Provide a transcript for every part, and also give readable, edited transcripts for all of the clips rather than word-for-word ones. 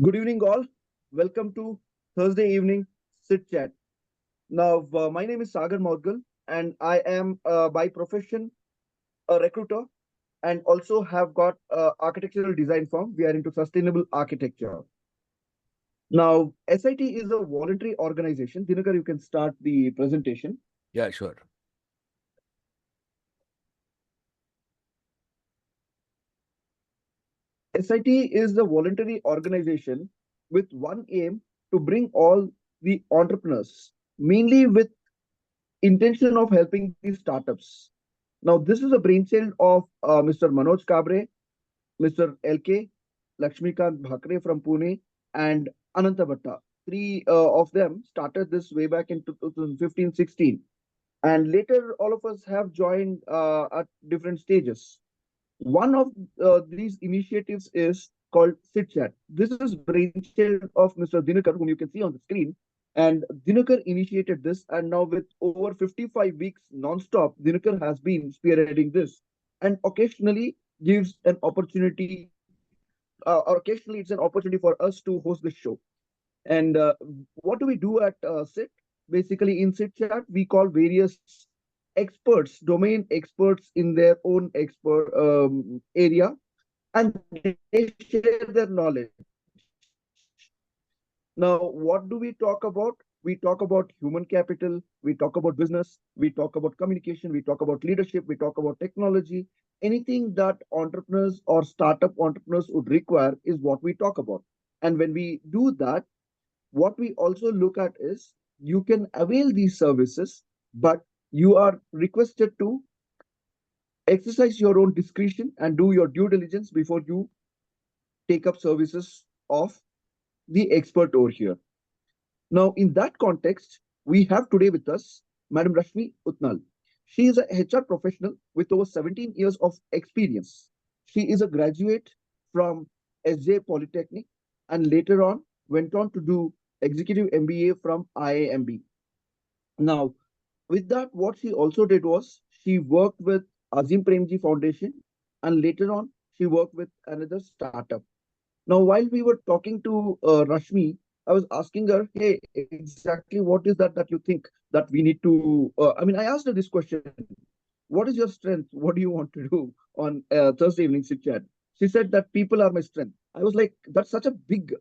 Good evening, all. Welcome to Thursday evening Sit Chat. Now, my name is Sagar Maudgal, and I am by profession a recruiter and also have got architectural design firm. We are into sustainable architecture. Now, SIT is a voluntary organization. Dinakar, you can start the presentation. Yeah, sure. SIT is a voluntary organization with one aim to bring all the entrepreneurs, mainly with intention of helping these startups. Now, this is a brainchild of Mr. Manoj Kabre, Mr. LK, Lakshmikant Bhakre from Pune, and Ananta Bhatta. Three of them started this way back in 2015-16. And later, all of us have joined at different stages. One of these initiatives is called SitChat. This is brainchild of Mr. Dinakar, whom you can see on the screen. And Dinakar initiated this, and now with over 55 weeks non-stop, Dinakar has been spearheading this, and occasionally gives an opportunity, or occasionally it's an opportunity for us to host the show. And what do we do at SIT? Basically, in SIT chat, we call various experts, domain experts in their own expert area, and they share their knowledge. Now, what do we talk about? We talk about human capital, we talk about business, we talk about communication, we talk about leadership, we talk about technology. Anything that entrepreneurs or startup entrepreneurs would require is what we talk about. And when we do that, what we also look at is you can avail these services, but you are requested to exercise your own discretion and do your due diligence before you take up services of the expert over here. Now, in that context, we have today with us Madam Rashmi Utnal. She is a HR professional with over 17 years of experience. She is a graduate from SJ Polytechnic and later on went on to do executive MBA from IIMB. Now, with that, what she also did was she worked with Azim Premji Foundation and later on she worked with another startup. Now, while we were talking to Rashmi, I was asking her, hey, exactly what is that you think that we need to? I asked her this question: what is your strength? What do you want to do on Thursday evening sit chat? She said that people are my strength. I was like, that's such a big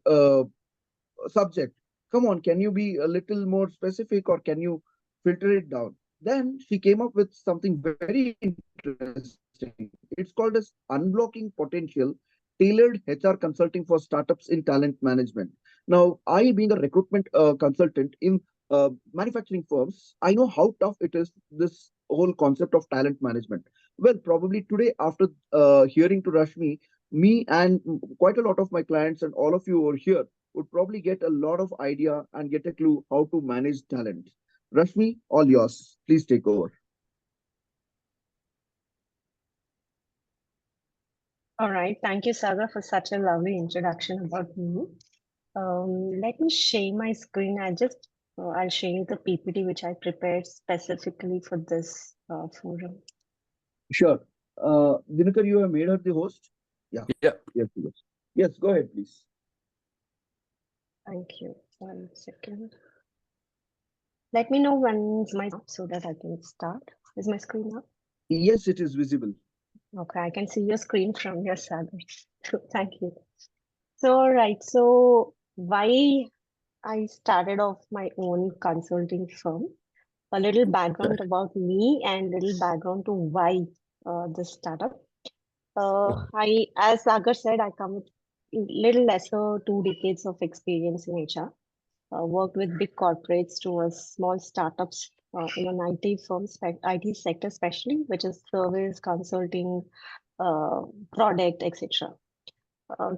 subject. Come on, can you be a little more specific or can you filter it down? Then she came up with something very interesting. It's called as unblocking potential tailored HR consulting for startups in talent management. Now, I being a recruitment consultant in manufacturing firms, I know how tough it is, this whole concept of talent management. Well, probably today, after hearing to Rashmi, me and quite a lot of my clients and all of you over here would probably get a lot of idea and get a clue how to manage talent. Rashmi, all yours. Please take over. All right. Thank you, Saga, for such a lovely introduction about me. Let me share my screen. I'll share you the PPT which I prepared specifically for this forum. Sure. Dinakar, you have made her the host? Yeah. Yeah. Yes, yes. Yes, go ahead, please. Thank you. 1 second. Let me know when my so that I can start. Is my screen up? Yes, it is visible. Okay, I can see your screen from your side. So thank you. So, all right. So why I started off my own consulting firm? A little background about me and little background to why this startup. As Sagar said, I come with little lesser 2 decades of experience in HR. Worked with big corporates to small startups in an IT firm, IT sector especially, which is service, consulting, product, etc.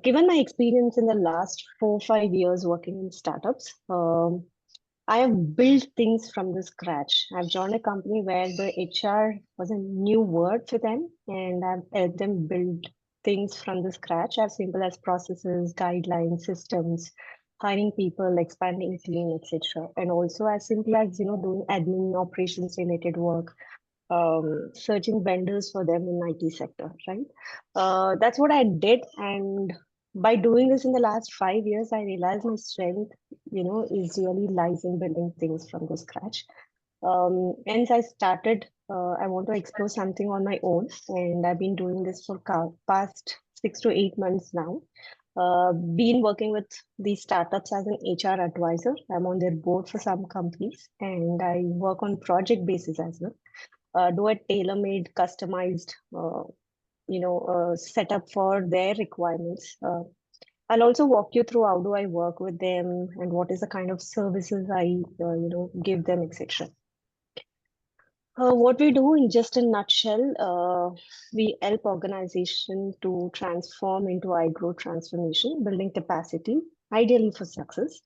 Given my experience in the last 4 5 years working in startups, I have built things from the scratch. I've joined a company where the HR was a new word for them, and I've helped them build things from the scratch, as simple as processes, guidelines, systems, hiring people, expanding team, etc. And also as simple as doing admin operations related work, searching vendors for them in IT sector, right? That's what I did, and by doing this in the last 5 years, I realized my strength, is really lies in building things from the scratch. Hence, I started, I want to explore something on my own, and I've been doing this for past 6 to 8 months now. Been working with these startups as an HR advisor. I'm on their board for some companies, and I work on project basis as well. Do a tailor-made, customized, setup for their requirements. I'll also walk you through how do I work with them and what is the kind of services I, give them, etc. What we do in just a nutshell, we help organization to transform into high growth transformation, building capacity, ideally for success.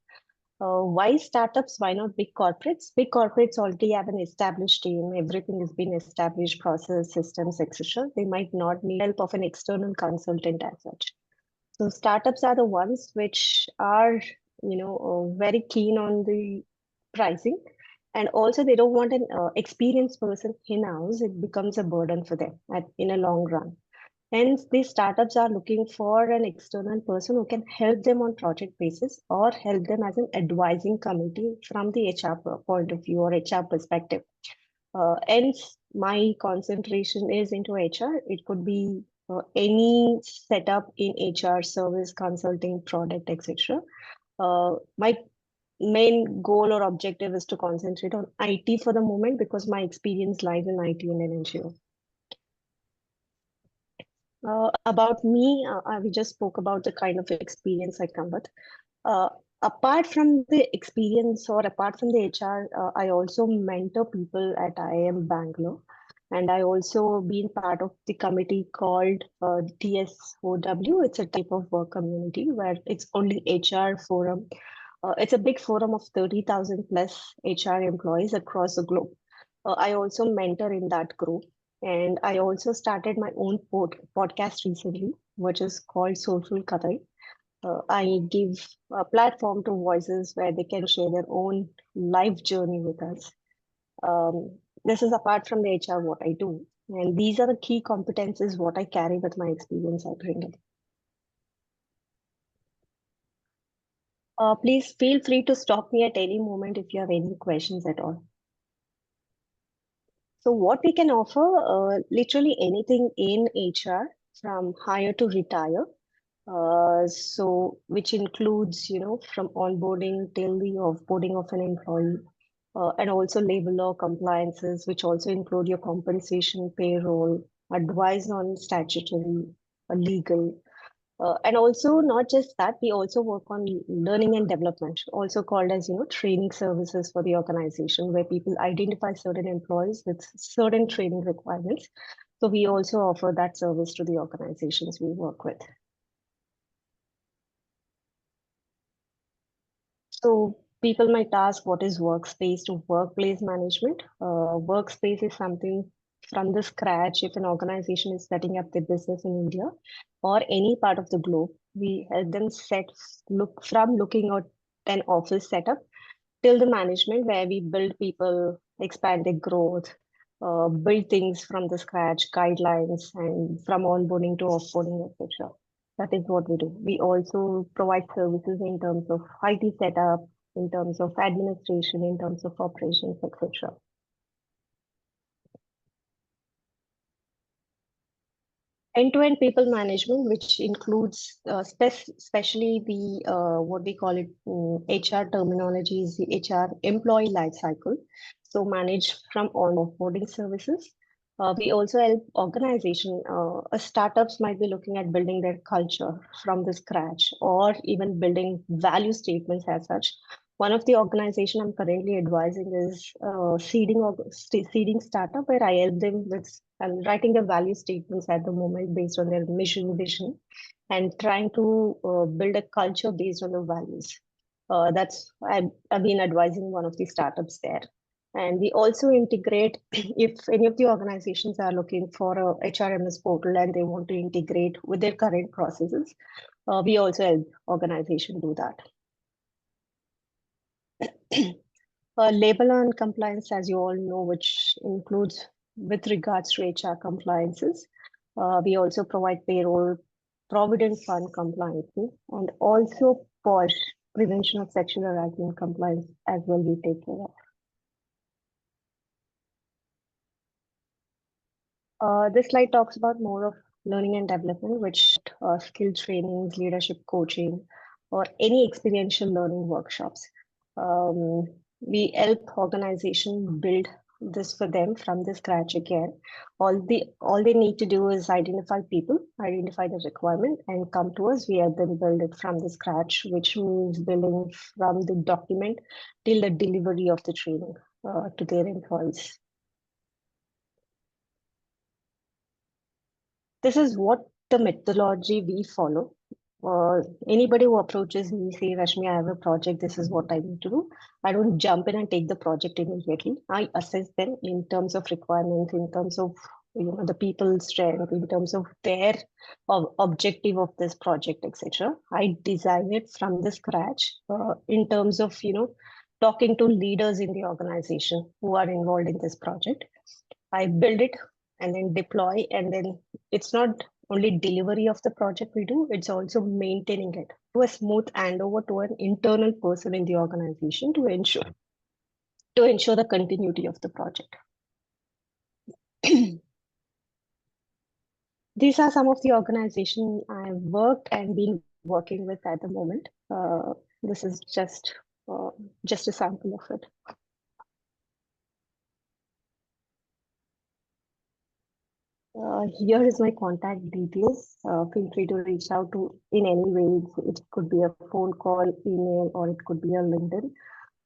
Why startups? Why not big corporates? Big corporates already have an established team. Everything has been established, process, systems, etc. They might not need help of an external consultant as such. So startups are the ones which are, very keen on the pricing, and also they don't want an experienced person in-house. It becomes a burden for them in a long run. Hence, these startups are looking for an external person who can help them on project basis or help them as an advising committee from the HR point of view or HR perspective. Hence, my concentration is into HR. It could be any setup in HR, service, consulting, product, etc. My main goal or objective is to concentrate on IT for the moment because my experience lies in IT and NGO. About me, we just spoke about the kind of experience I come with. Apart from the experience or apart from the HR, I also mentor people at IIM Bangalore. And I also been part of the committee called TSOW. It's a type of work community where it's only HR forum. It's a big forum of 30,000 plus HR employees across the globe. I also mentor in that group. And I also started my own podcast recently, which is called Soulful Kathai. I give a platform to voices where they can share their own life journey with us. This is apart from the HR, what I do. And these are the key competences, what I carry with my experience I bring in. Please feel free to stop me at any moment if you have any questions at all. So what we can offer, literally anything in HR from hire to retire. So which includes, from onboarding till the offboarding of an employee, and also labor law compliances, which also include your compensation, payroll, advice on statutory, legal, and also not just that, we also work on learning and development, also called as training services for the organization, where people identify certain employees with certain training requirements. So we also offer that service to the organizations we work with. So people might ask, what is workspace to workplace management? Workspace is something from the scratch. If an organization is setting up their business in India or any part of the globe, we help them looking at an office setup till the management, where we build people, expand their growth, build things from the scratch, guidelines, and from onboarding to offboarding, etc. That is what we do. We also provide services in terms of IT setup, in terms of administration, in terms of operations, etc. End-to-end people management, which includes especially the what we call it HR terminology is the HR employee life cycle. So manage from onboarding services. We also help organization. Startups might be looking at building their culture from the scratch, or even building value statements as such. One of the organization I'm currently advising is seeding startup, where I help them with writing the value statements at the moment based on their mission, vision, and trying to build a culture based on the values. I've been advising one of the startups there. And we also integrate, if any of the organizations are looking for a HRMS portal and they want to integrate with their current processes, we also help organization do that. Labor law and compliance, as you all know, which includes with regards to HR compliances. We also provide payroll, provident fund compliance, and also POSH, prevention of sexual harassment compliance as well we take care of. This slide talks about more of learning and development, which skill trainings, leadership coaching, or any experiential learning workshops. We help organization build this for them from the scratch again. All they need to do is identify people, identify the requirement, and come to us. We help them build it from the scratch, which means building from the document till the delivery of the training to their employees. This is what the methodology we follow. Anybody who approaches me, say, Rashmi, I have a project, this is what I need to do. I don't jump in and take the project immediately. I assess them in terms of requirements, in terms of the people's strength, in terms of their objective of this project, etc. I design it from the scratch in terms of talking to leaders in the organization who are involved in this project. I build it and then deploy, and then it's not only delivery of the project we do, it's also maintaining it to a smooth handover to an internal person in the organization to ensure the continuity of the project. These are some of the organizations I've worked and been working with at the moment. This is just a sample of it. Here is my contact details. Feel free to reach out to in any way. It could be a phone call, email, or it could be a LinkedIn.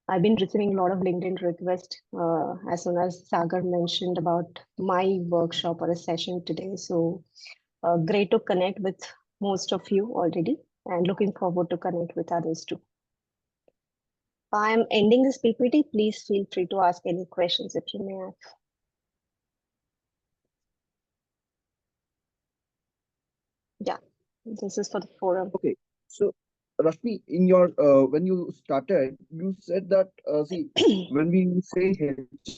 I've been receiving a lot of LinkedIn requests as soon as Sagar mentioned about my workshop or a session today. So great to connect with most of you already and looking forward to connect with others too. I'm ending this PPT. Please feel free to ask any questions if you may have. Yeah, this is for the forum. Okay, so Rashmi, in your when you started, you said that see, when we say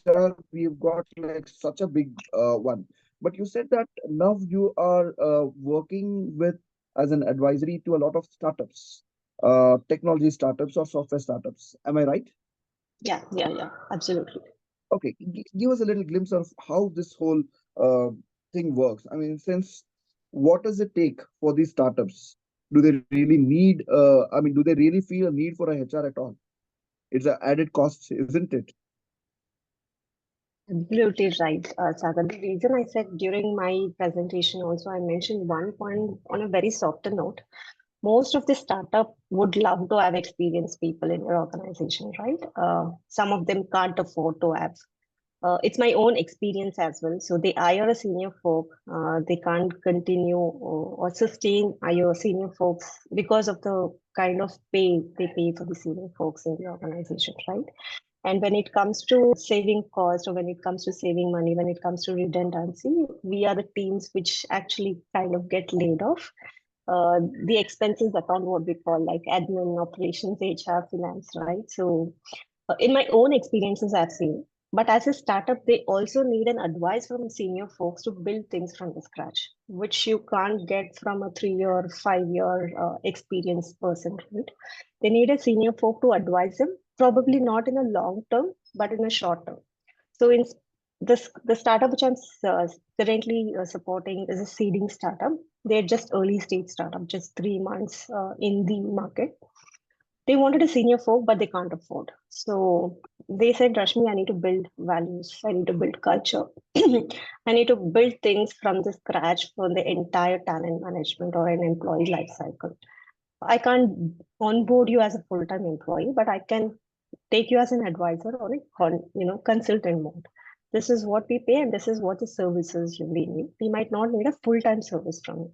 HR, we've got like such a big one. But you said that now you are working with as an advisory to a lot of startups, technology startups or software startups. Am I right? Yeah, absolutely. Okay, give us a little glimpse of how this whole uh, thing works. I mean, since what does it take for these startups? Do they really need? I mean, do they really feel a need for a HR at all? It's an added cost, isn't it? Absolutely right, Sagar. The reason I said during my presentation also, I mentioned one point on a very softer note. Most of the startup would love to have experienced people in your organization, right? Some of them can't afford to have. It's my own experience as well. So they hire a senior folk. They can't continue or sustain hire senior folks because of the kind of pay they pay for the senior folks in the organization, right? And when it comes to saving cost or when it comes to saving money, when it comes to redundancy, we are the teams which actually kind of get laid off. The expenses account what we call like admin, operations, HR, finance, right? So in my own experiences, I've seen. But as a startup, they also need an advice from senior folks to build things from the scratch, which you can't get from a 3-year, 5-year experienced person, right? They need a senior folk to advise them, probably not in a long term, but in a short term. So in this, the startup which I'm currently supporting is a seeding startup. They're just early stage startup, just 3 months in the market. They wanted a senior folk, but they can't afford. So they said, Rashmi, I need to build values. I need to build culture. I need to build things from the scratch for the entire talent management or an employee life cycle. I can't onboard you as a full-time employee, but I can take you as an advisor or a consultant mode. This is what we pay, and this is what the services you need. We might not need a full-time service from you.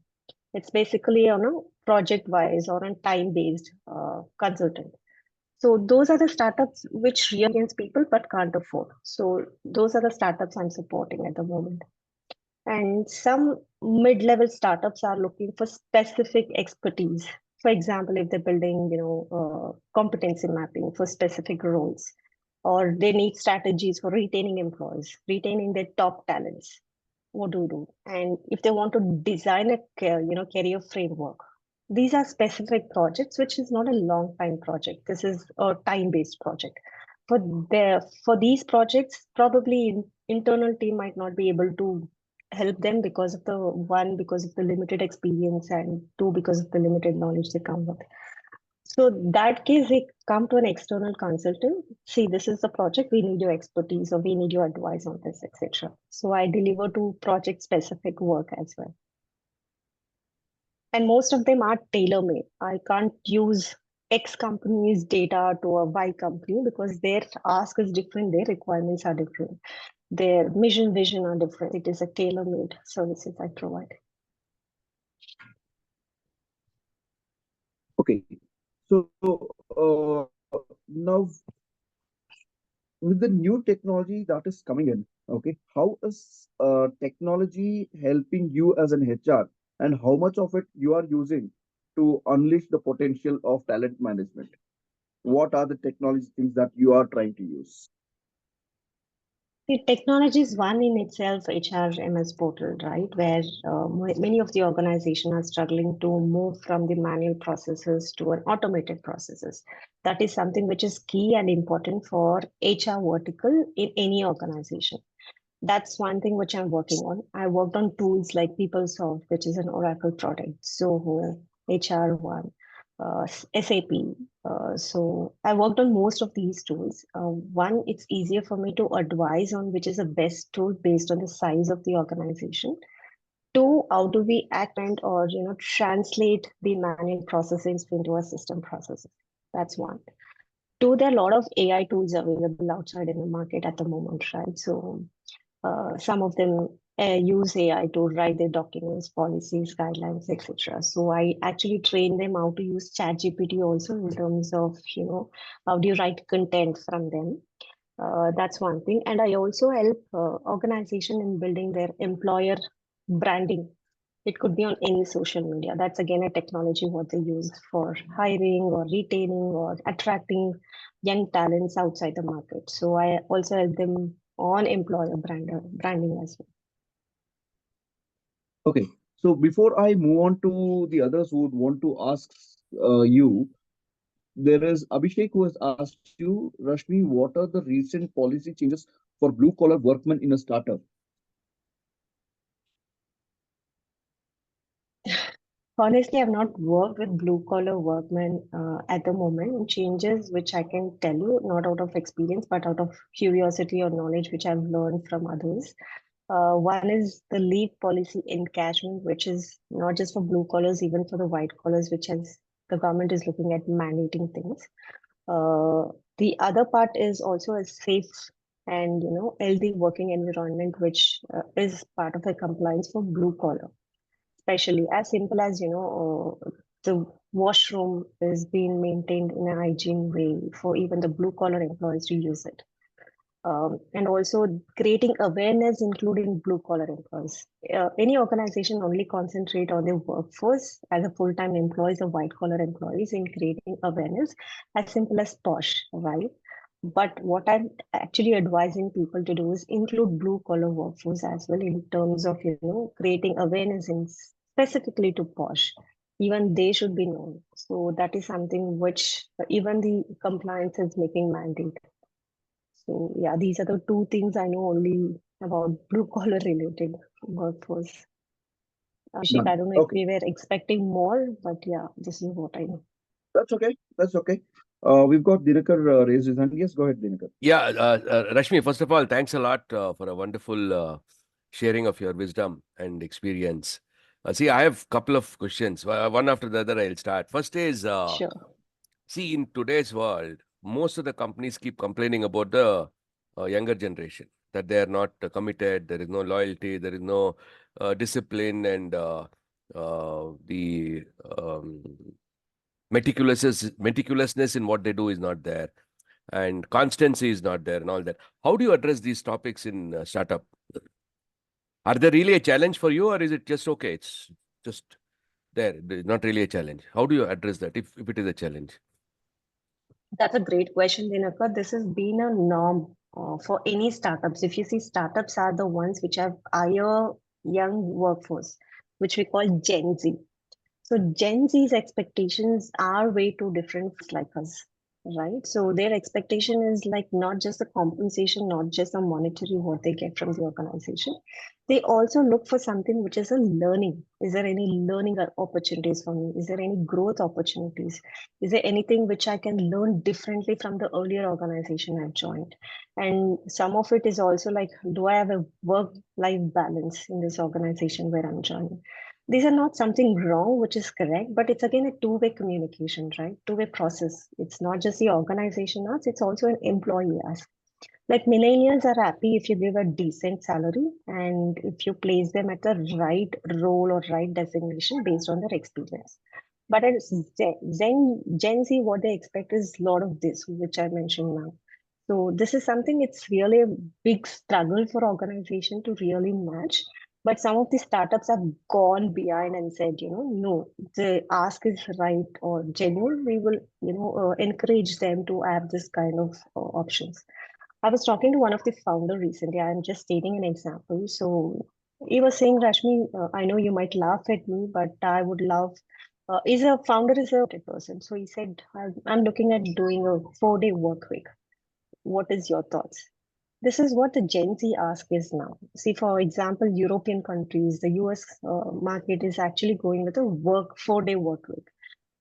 It's basically on a project wise or on time based consultant. So those are the startups which really against people but can't afford. So those are the startups I'm supporting at the moment. And some mid-level startups are looking for specific expertise. For example, if they're building, competency mapping for specific roles, or they need strategies for retaining employees, retaining their top talents. what do? And if they want to design a career framework, these are specific projects, which is not a long time project. This is a time-based project. For these projects, probably internal team might not be able to help them because of because of the limited experience, and two, because of the limited knowledge they come with. So that case, they come to an external consultant. See, this is the project. We need your expertise, or we need your advice on this, etc. So I deliver to project specific work as well. And most of them are tailor made. I can't use X company's data to a Y company because their ask is different, their requirements are different, their mission, vision are different. It is a tailor made services I provide. Okay. So now with the new technology that is coming in, okay, how is technology helping you as an HR, and how much of it you are using to unleash the potential of talent management? What are the technology things that you are trying to use? The technology is one in itself, HRMS portal, right? Where many of the organizations are struggling to move from the manual processes to an automated processes. That is something which is key and important for HR vertical in any organization. That's one thing which I'm working on. I worked on tools like PeopleSoft, which is an Oracle product, Zoho, HR1, SAP. So I worked on most of these tools. One, it's easier for me to advise on which is the best tool based on the size of the organization. Two, how do we act and or translate the manual processes into a system processes? That's one. Two, there are a lot of AI tools available outside in the market at the moment, right? So some of them use AI to write their documents, policies, guidelines, etc. So I actually train them how to use ChatGPT also in terms of, how do you write content from them. That's one thing. And I also help organization in building their employer branding. It could be on any social media. That's again a technology what they use for hiring or retaining or attracting young talents outside the market. So I also help them on employer branding as well. Okay. So before I move on to the others who would want to ask you, there is Abhishek who has asked you, Rashmi, what are the recent policy changes for blue collar workmen in a startup? Honestly, I've not worked with blue collar workmen at the moment. Changes which I can tell you, not out of experience, but out of curiosity or knowledge which I've learned from others. One is the leave policy encashment, which is not just for blue collars, even for the white collars, which has the government is looking at mandating things. The other part is also a safe and healthy working environment, which is part of the compliance for blue collar, especially as simple as the washroom is being maintained in a hygiene way for even the blue collar employees to use it. And also creating awareness, including blue collar employees. Any organization only concentrate on their workforce as a full-time employees or white collar employees in creating awareness, as simple as POSH, right? But what I'm actually advising people to do is include blue collar workforce as well in terms of creating awareness in specifically to POSH. Even they should be known. So that is something which even the compliance is making mandate. So yeah, these are the two things I know only about blue collar related workforce. Abhishek, I None. don't know if Okay. we were expecting more, but yeah, this is what I know. That's okay. That's okay. We've got Dinakar raised his hand. Yes, go ahead, Dinakar. Yeah, Rashmi, first of all, thanks a lot for a wonderful sharing of your wisdom and experience. See, I have a couple of questions. One after the other, I'll start. First is, Sure. see, in today's world, most of the companies keep complaining about the younger generation, that they are not committed, there is no loyalty, there is no discipline, and the meticulousness in what they do is not there, and constancy is not there, and all that. How do you address these topics in startup? Are they really a challenge for you, or is it just okay? It's just there, not really a challenge. How do you address that if it is a challenge? That's a great question, Dinakar. This has been a norm for any startups. If you see, startups are the ones which have higher young workforce, which we call Gen Z. So Gen Z's expectations are way too different like us, right? So their expectation is like not just the compensation, not just the monetary what they get from the organization. They also look for something which is a learning. Is there any learning opportunities for me? Is there any growth opportunities? Is there anything which I can learn differently from the earlier organization I've joined? And some of it is also like, do I have a work-life balance in this organization where I'm joining? These are not something wrong, which is correct, but it's again a two-way communication, right? Two-way process. It's not just the organization asks, it's also an employee asks. Like millennials are happy if you give a decent salary and if you place them at the right role or right designation based on their experience. But as Gen Z, what they expect is a lot of this, which I mentioned now. So this is something it's really a big struggle for organization to really match. But some of the startups have gone behind and said, no, the ask is right or genuine. We will, encourage them to have this kind of options. I was talking to one of the founder recently. I'm just stating an example. So he was saying, Rashmi, I know you might laugh at me, but I would love. Is a founder is a person. So he said, I'm looking at doing a 4-day work week. What is your thoughts? This is what the Gen Z ask is now. See, for example, European countries, the US market is actually going with a 4-day work week.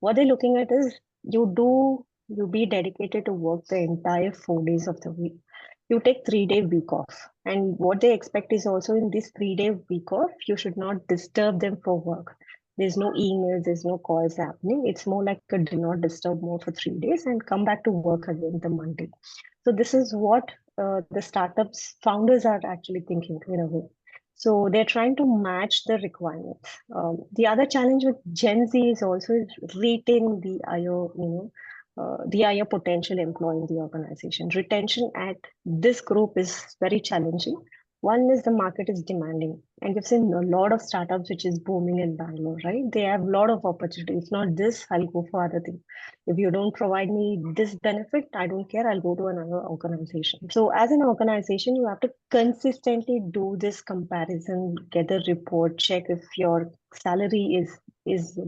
What they're looking at is you be dedicated to work the entire 4 days of the week. You take 3-day week off. And what they expect is also in this 3-day week off, you should not disturb them for work. There's no emails, there's no calls happening. It's more like a do not disturb mode for 3 days and come back to work again the Monday. So this is what the startups founders are actually thinking in a way. So they're trying to match the requirements. The other challenge with Gen Z is also retaining the higher potential employee in the organization. Retention at this group is very challenging. One is the market is demanding, and you've seen a lot of startups which is booming in Bangalore, right? They have a lot of opportunities. If not this, I'll go for other things. If you don't provide me this benefit, I don't care. I'll go to another organization. So as an organization, you have to consistently do this comparison, get a report, check if your salary is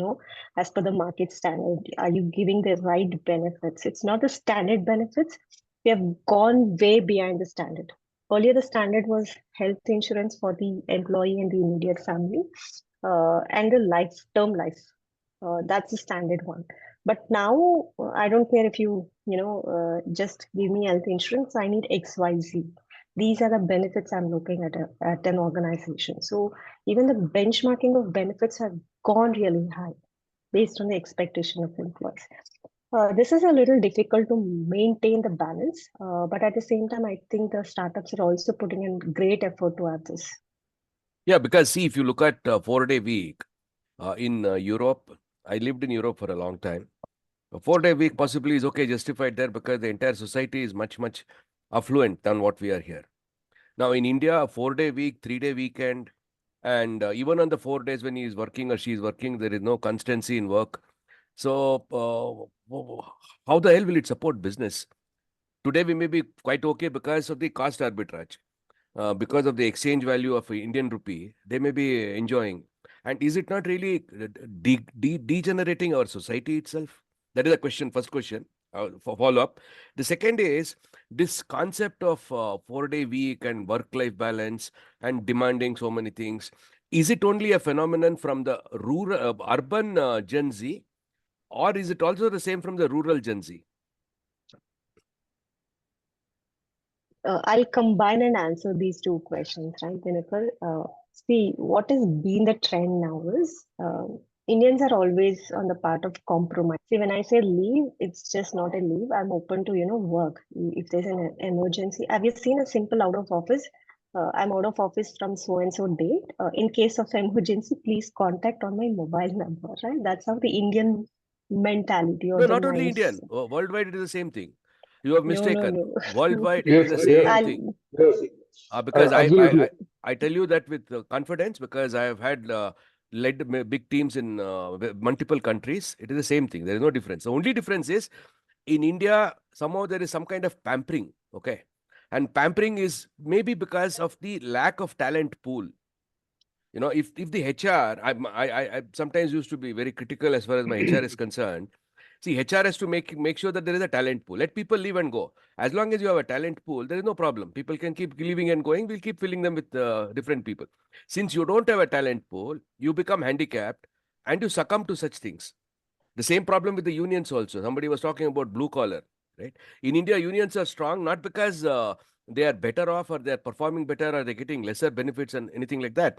as per the market standard. Are you giving the right benefits? It's not the standard benefits. We have gone way behind the standard. Earlier, the standard was health insurance for the employee and the immediate family, and the term life. That's the standard one. But now I don't care if you just give me health insurance. I need XYZ. These are the benefits I'm looking at an organization. So even the benchmarking of benefits have gone really high based on the expectation of employees. This is a little difficult to maintain the balance, but at the same time, I think the startups are also putting in great effort to have this. Yeah, because see, if you look at 4-day week in Europe, I lived in Europe for a long time. A 4-day week possibly is okay, justified there because the entire society is much, much affluent than what we are here. Now in India, a 4-day week, 3-day weekend, and even on the 4 days when he is working or she is working, there is no constancy in work. So how the hell will it support business? Today we may be quite okay because of the cost arbitrage. Because of the exchange value of Indian rupee, they may be enjoying. And is it not really degenerating our society itself? That is the question, first question, for follow-up. The second is this concept of 4-day week and work-life balance and demanding so many things. Is it only a phenomenon from the urban Gen Z, or is it also the same from the rural Gen Z? I'll combine and answer these two questions, right, Dinakar? See, what has been the trend now is Indians are always on the part of compromise. See, when I say leave, it's just not a leave. I'm open to, work. If there's an emergency. Have you seen a simple out of office? I'm out of office from so and so date. In case of emergency, please contact on my mobile number, right? That's how the Indian mentality or No, the not only mindset. Indian. Worldwide, it is the same thing. You have No, mistaken. no. Worldwide, it is Yes, the yes, same thing. yes, Because absolutely. I tell you that with confidence because I have had led big teams in multiple countries. It is the same thing. There is no difference. The only difference is in India, somehow there is some kind of pampering. Okay. And pampering is maybe because of the lack of talent pool. You know, if the HR, I sometimes used to be very critical as far as my HR is concerned. See, HR has to make sure that there is a talent pool. Let people leave and go. As long as you have a talent pool, there is no problem. People can keep leaving and going. We'll keep filling them with different people. Since you don't have a talent pool, you become handicapped and you succumb to such things. The same problem with the unions also. Somebody was talking about blue collar, right? In India, unions are strong not because they are better off or they are performing better or they're getting lesser benefits and anything like that.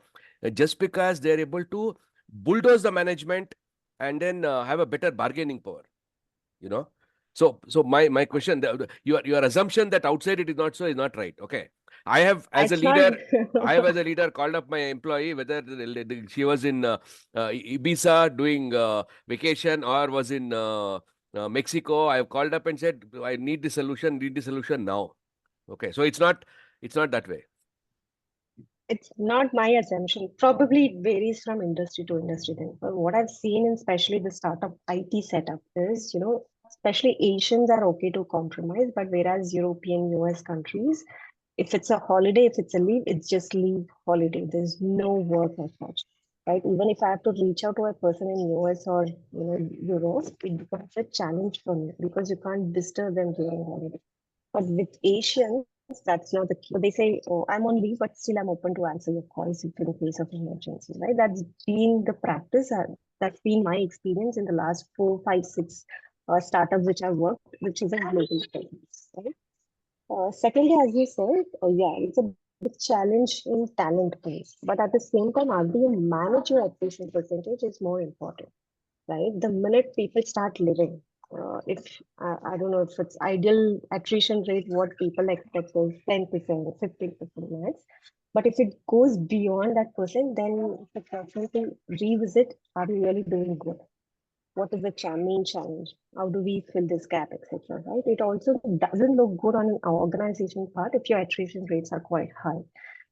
Just because they're able to bulldoze the management and then have a better bargaining power, you know. So my question, your assumption that outside it is not so is not right. Okay, I have as a It's not. leader, called up my employee whether she was in Ibiza doing vacation or was in Mexico. I have called up and said I need the solution now. Okay, so it's not that way. It's not my assumption. Probably it varies from industry to industry then. But what I've seen in especially the startup IT setup is, especially Asians are okay to compromise, but whereas European, US countries, if it's a holiday, if it's a leave, it's just leave holiday. There's no work as such. Right? Even if I have to reach out to a person in US or Europe, it becomes a challenge for me because you can't disturb them during holiday. But with Asians, that's not the case. They say, "Oh, I'm on leave, but still I'm open to answer your calls if in case of emergency." Right? That's been the practice. That's been my experience in the last 4, 5, 6 startups which I've worked, which is a global presence. Right? Secondly, as you said, yeah, it's a big challenge in talent base. But at the same time, how do you manage your attrition percentage is more important, right? The minute people start living, if I don't know if it's ideal attrition rate, what people expect is 10%, 15% max. But if it goes beyond that percent, then it's a question to revisit, are we really doing good? What is the main challenge? How do we fill this gap, etc. Right? It also doesn't look good on an organization part if your attrition rates are quite high.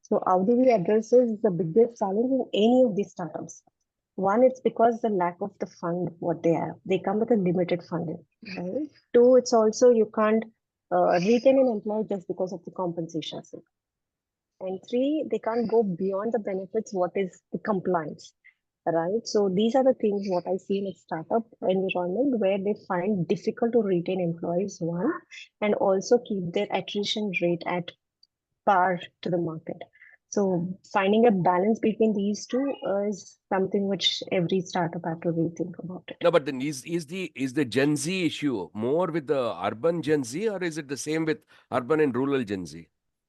So how do we address this is the biggest challenge in any of these startups. One, it's because the lack of the fund what they have. They come with a limited funding. Right? Two, it's also you can't retain an employee just because of the compensation. And three, they can't go beyond the benefits. What is the compliance? Right. So these are the things what I see in a startup environment where they find difficult to retain employees, one, and also keep their attrition rate at par to the market. So finding a balance between these two is something which every startup have to rethink about it. No, but then is the Gen Z issue more with the urban Gen Z or is it the same with urban and rural Gen Z?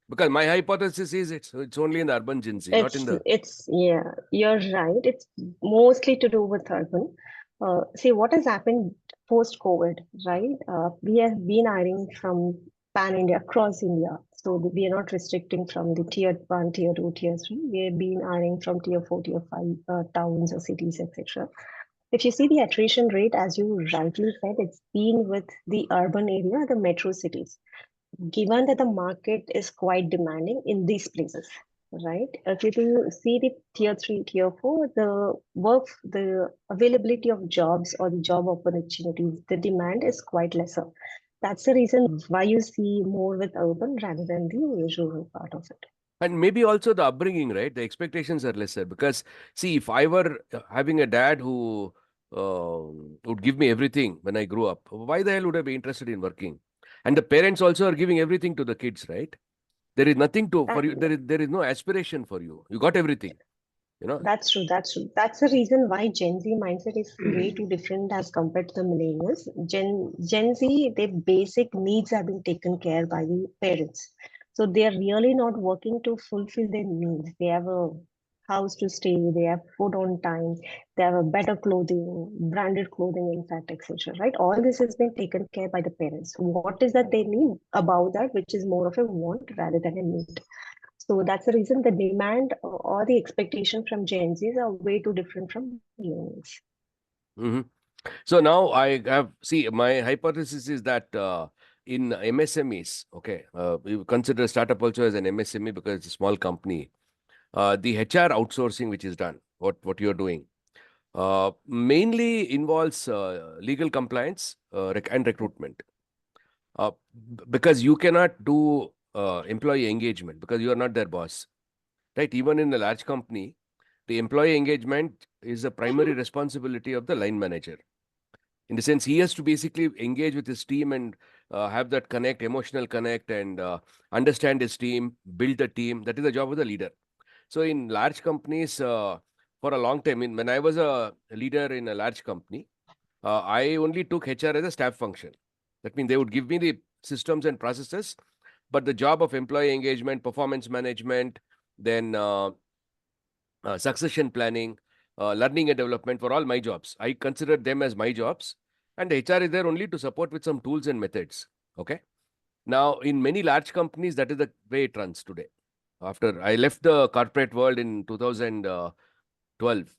Because my hypothesis is it's only in the urban Gen Z, not in the. It's yeah, you're right. It's mostly to do with urban. See what has happened post-COVID, right? We have been hiring from pan-India, across India. So we are not restricting from the tier 1, tier 2, tier 3. We have been hiring from tier 4, tier 5 towns or cities, etc. If you see the attrition rate, as you rightly said, it's been with the urban area, the metro cities, given that the market is quite demanding in these places, right? If you see the tier 3, tier 4, the availability of jobs or the job opportunities, the demand is quite lesser. That's the reason why you see more with urban rather than the rural part of it. And maybe also the upbringing, right? The expectations are lesser because, see, if I were having a dad who would give me everything when I grew up, why the hell would I be interested in working? And the parents also are giving everything to the kids, right? There is nothing for you. There is no aspiration for you. You got everything, you know. That's true. That's true. That's the reason why Gen Z mindset is way too different as compared to the millennials. Gen Z, their basic needs have been taken care by the parents. So they are really not working to fulfill their needs. They have a house to stay, they have food on time, they have a better clothing, branded clothing, in fact, etc. Right? All this has been taken care by the parents. What is that they need about that, which is more of a want rather than a need? So that's the reason the demand or the expectation from Gen Zs are way too different from millennials. Mm-hmm. So now my hypothesis is that in MSMEs, okay, we consider startup also as an MSME because it's a small company. The HR outsourcing which is done, what you're doing, mainly involves legal compliance and recruitment. Because you cannot do employee engagement because you are not their boss, right? Even in a large company, the employee engagement is a primary responsibility of the line manager. In the sense, he has to basically engage with his team and have that connect, emotional connect, and understand his team, build the team. That is the job of the leader. So in large companies, for a long time, when I was a leader in a large company, I only took HR as a staff function. That means they would give me the systems and processes, but the job of employee engagement, performance management, then succession planning, learning and development were all my jobs. I considered them as my jobs, and HR is there only to support with some tools and methods. Okay. Now, in many large companies, that is the way it runs today. After I left the corporate world in 2012,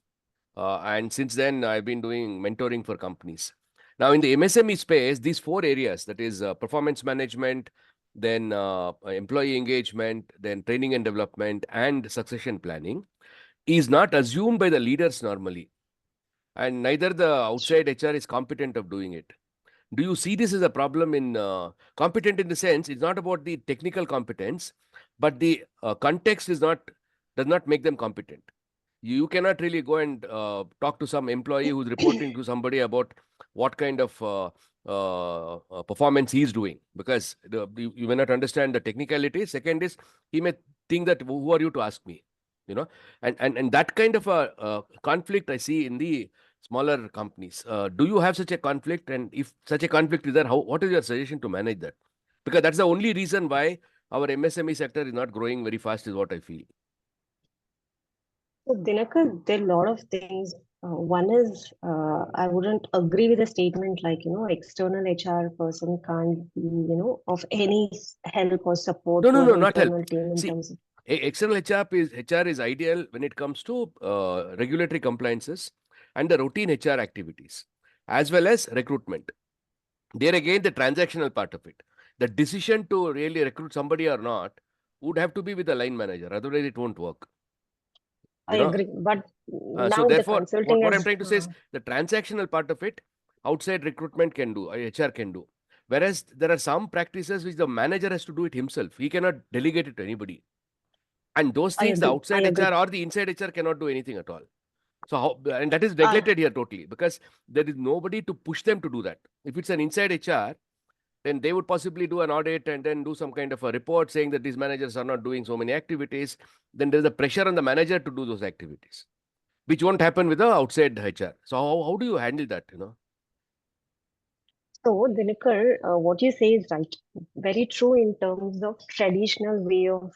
and since then, I've been doing mentoring for companies. Now, in the MSME space, these 4 areas, that is performance management, then employee engagement, then training and development, and succession planning, is not assumed by the leaders normally. And neither the outside HR is competent of doing it. Do you see this as a problem in competent in the sense it's not about the technical competence, but the context does not make them competent. You cannot really go and talk to some employee who's reporting to somebody about what kind of performance he's doing, because you may not understand the technicality. Second is, he may think that who are you to ask me, and that kind of a conflict I see in the smaller companies. Do you have such a conflict? And if such a conflict is there, what is your suggestion to manage that? Because that's the only reason why our MSME sector is not growing very fast, is what I feel. So, Dinakar, there are a lot of things. One is, I wouldn't agree with a statement like, external HR person can't be, of any help or support to No, an not help. internal team in See, terms of. external HR is ideal when it comes to regulatory compliances and the routine HR activities, as well as recruitment. There again, the transactional part of it. The decision to really recruit somebody or not would have to be with the line manager. Otherwise, it won't work. I agree, but So now the therefore, consulting what is. I'm trying to say is the transactional part of it, outside recruitment can do, HR can do. Whereas there are some practices which the manager has to do it himself. He cannot delegate it to anybody. And those things, the outside HR or the inside HR cannot do anything at all. So and that is neglected here totally, because there is nobody to push them to do that. If it's an inside HR, then they would possibly do an audit and then do some kind of a report saying that these managers are not doing so many activities. Then there's a pressure on the manager to do those activities, which won't happen with the outside HR. So how do you handle that, So, Dinakar, what you say is right. Very true in terms of traditional way of,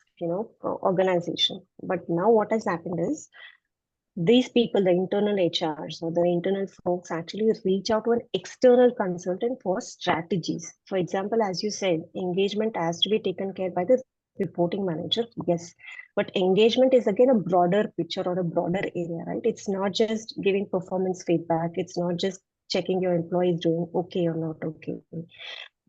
organization. But now what has happened is these people, the internal HRs or the internal folks actually reach out to an external consultant for strategies. For example, as you said, engagement has to be taken care by the reporting manager. Yes. But engagement is again a broader picture or a broader area, right? It's not just giving performance feedback. It's not just checking your employees doing okay or not okay.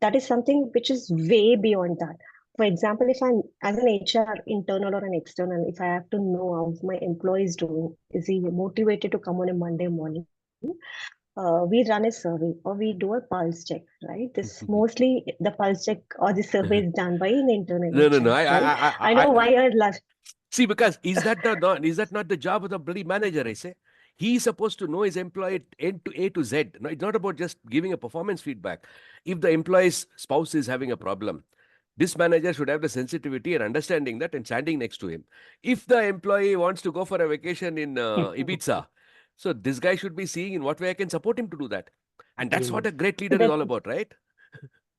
That is something which is way beyond that. For example, if I'm as an HR internal or an external, if I have to know how my employee is doing, is he motivated to come on a Monday morning? We run a survey or we do a pulse check, right? This mostly the pulse check or the survey is done by an internal HR, No. right? I know why you're last. See, because is that not the job of the bloody manager? I say he's supposed to know his employee end to A to Z. No, it's not about just giving a performance feedback. If the employee's spouse is having a problem, this manager should have the sensitivity and understanding that and standing next to him. If the employee wants to go for a vacation in Ibiza, so this guy should be seeing in what way I can support him to do that. And that's what a great leader is all about, right?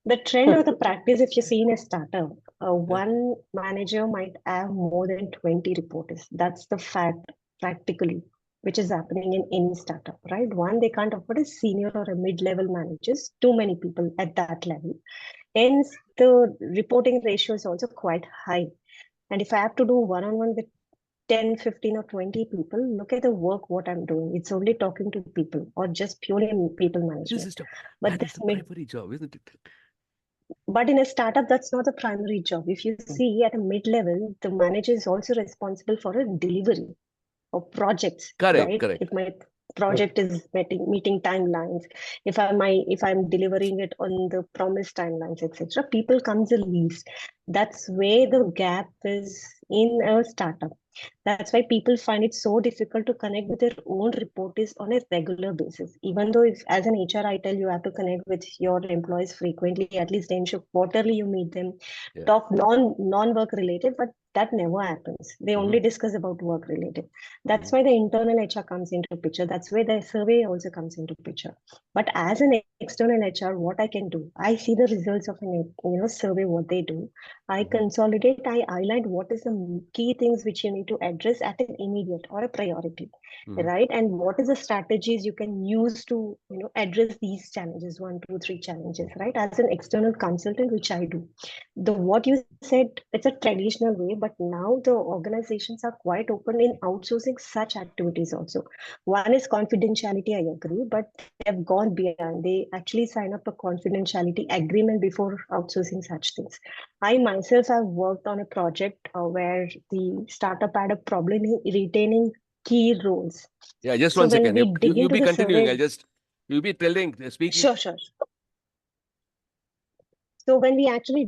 The trend or the practice, if you see in a startup, one manager might have more than 20 reporters. That's the fact, practically, which is happening in any startup, right? One, they can't afford a senior or a mid-level managers, too many people at that level. Hence, the reporting ratio is also quite high. And if I have to do one-on-one with 10, 15, or 20 people, look at the work, what I'm doing. It's only talking to people or just purely people management. But that is the primary job, isn't it? But in a startup, that's not the primary job. If you see at a mid-level, the manager is also responsible for a delivery of projects. Correct. If my project is meeting timelines, if I'm delivering it on the promised timelines, etc., people comes and leaves. That's where the gap is in a startup. That's why people find it so difficult to connect with their own reportees on a regular basis. Even though if as an HR, I tell you have to connect with your employees frequently, at least ensure quarterly you meet them, Yeah. talk non-work related, but that never happens. They only discuss about work related. That's why the internal HR comes into picture. That's where the survey also comes into picture. But as an external HR, what I can do, I see the results of an survey, what they do. I consolidate, I highlight what is the key things which you need to address at an immediate or a priority, right? And what is the strategies you can use to address these challenges, 1, 2, 3 challenges, right? As an external consultant, which I do. The what you said, it's a traditional way, but now the organizations are quite open in outsourcing such activities also. One is confidentiality, I agree, but they've gone beyond. They actually sign up a confidentiality agreement before outsourcing such things. I myself have worked on a project where the startup had a problem in retaining key roles. Yeah, just So one when second. we dig You into be the continuing. survey, You'll be speaking. sure. So when we actually,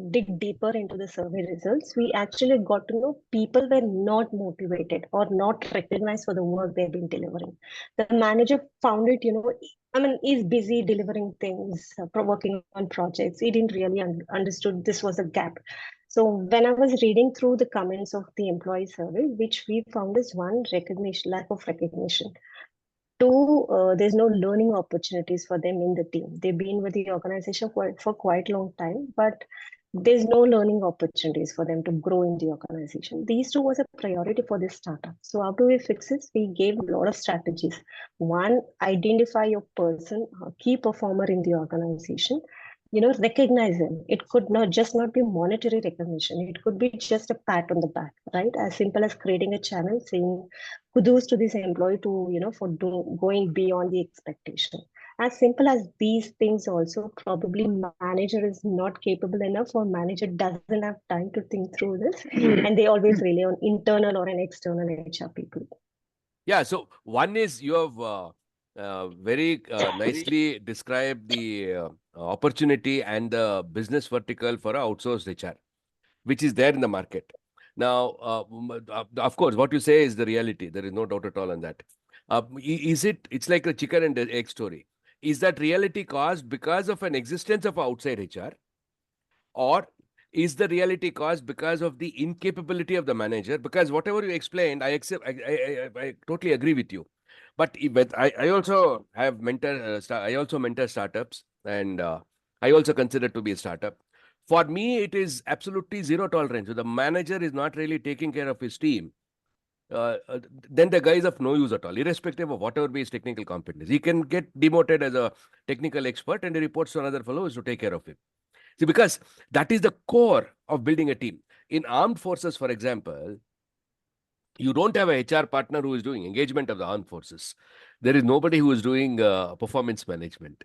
dig deeper into the survey results, we actually got to know people were not motivated or not recognized for the work they've been delivering. The manager found it, he's busy delivering things, working on projects. He didn't really understood this was a gap. So when I was reading through the comments of the employee survey, which we found is one, recognition, lack of recognition. Two, there's no learning opportunities for them in the team. They've been with the organization for quite a long time, but there's no learning opportunities for them to grow in the organization. These two was a priority for this startup. So how do we fix this? We gave a lot of strategies. One, identify your person, a key performer in the organization. Recognize them. It could not be monetary recognition. It could be just a pat on the back, right? As simple as creating a channel saying kudos to this employee to for going beyond the expectation. As simple as these things also, probably manager is not capable enough or manager doesn't have time to think through this, and they always rely on internal or an external HR people. Yeah, so one is you have very nicely described the opportunity and the business vertical for outsourced HR, which is there in the market. Now, of course, what you say is the reality. There is no doubt at all on that. It's like a chicken and egg story. Is that reality caused because of an existence of outside HR? Or is the reality caused because of the incapability of the manager? Because whatever you explained, I accept. I totally agree with you. But I also have I also mentor startups, and I also consider to be a startup. For me, it is absolutely zero tolerance. So the manager is not really taking care of his team. Then the guy is of no use at all, irrespective of whatever be his technical competence. He can get demoted as a technical expert, and he reports to another fellow who is to take care of him. See, because that is the core of building a team. In armed forces, for example, you don't have a HR partner who is doing engagement of the armed forces. There is nobody who is doing performance management,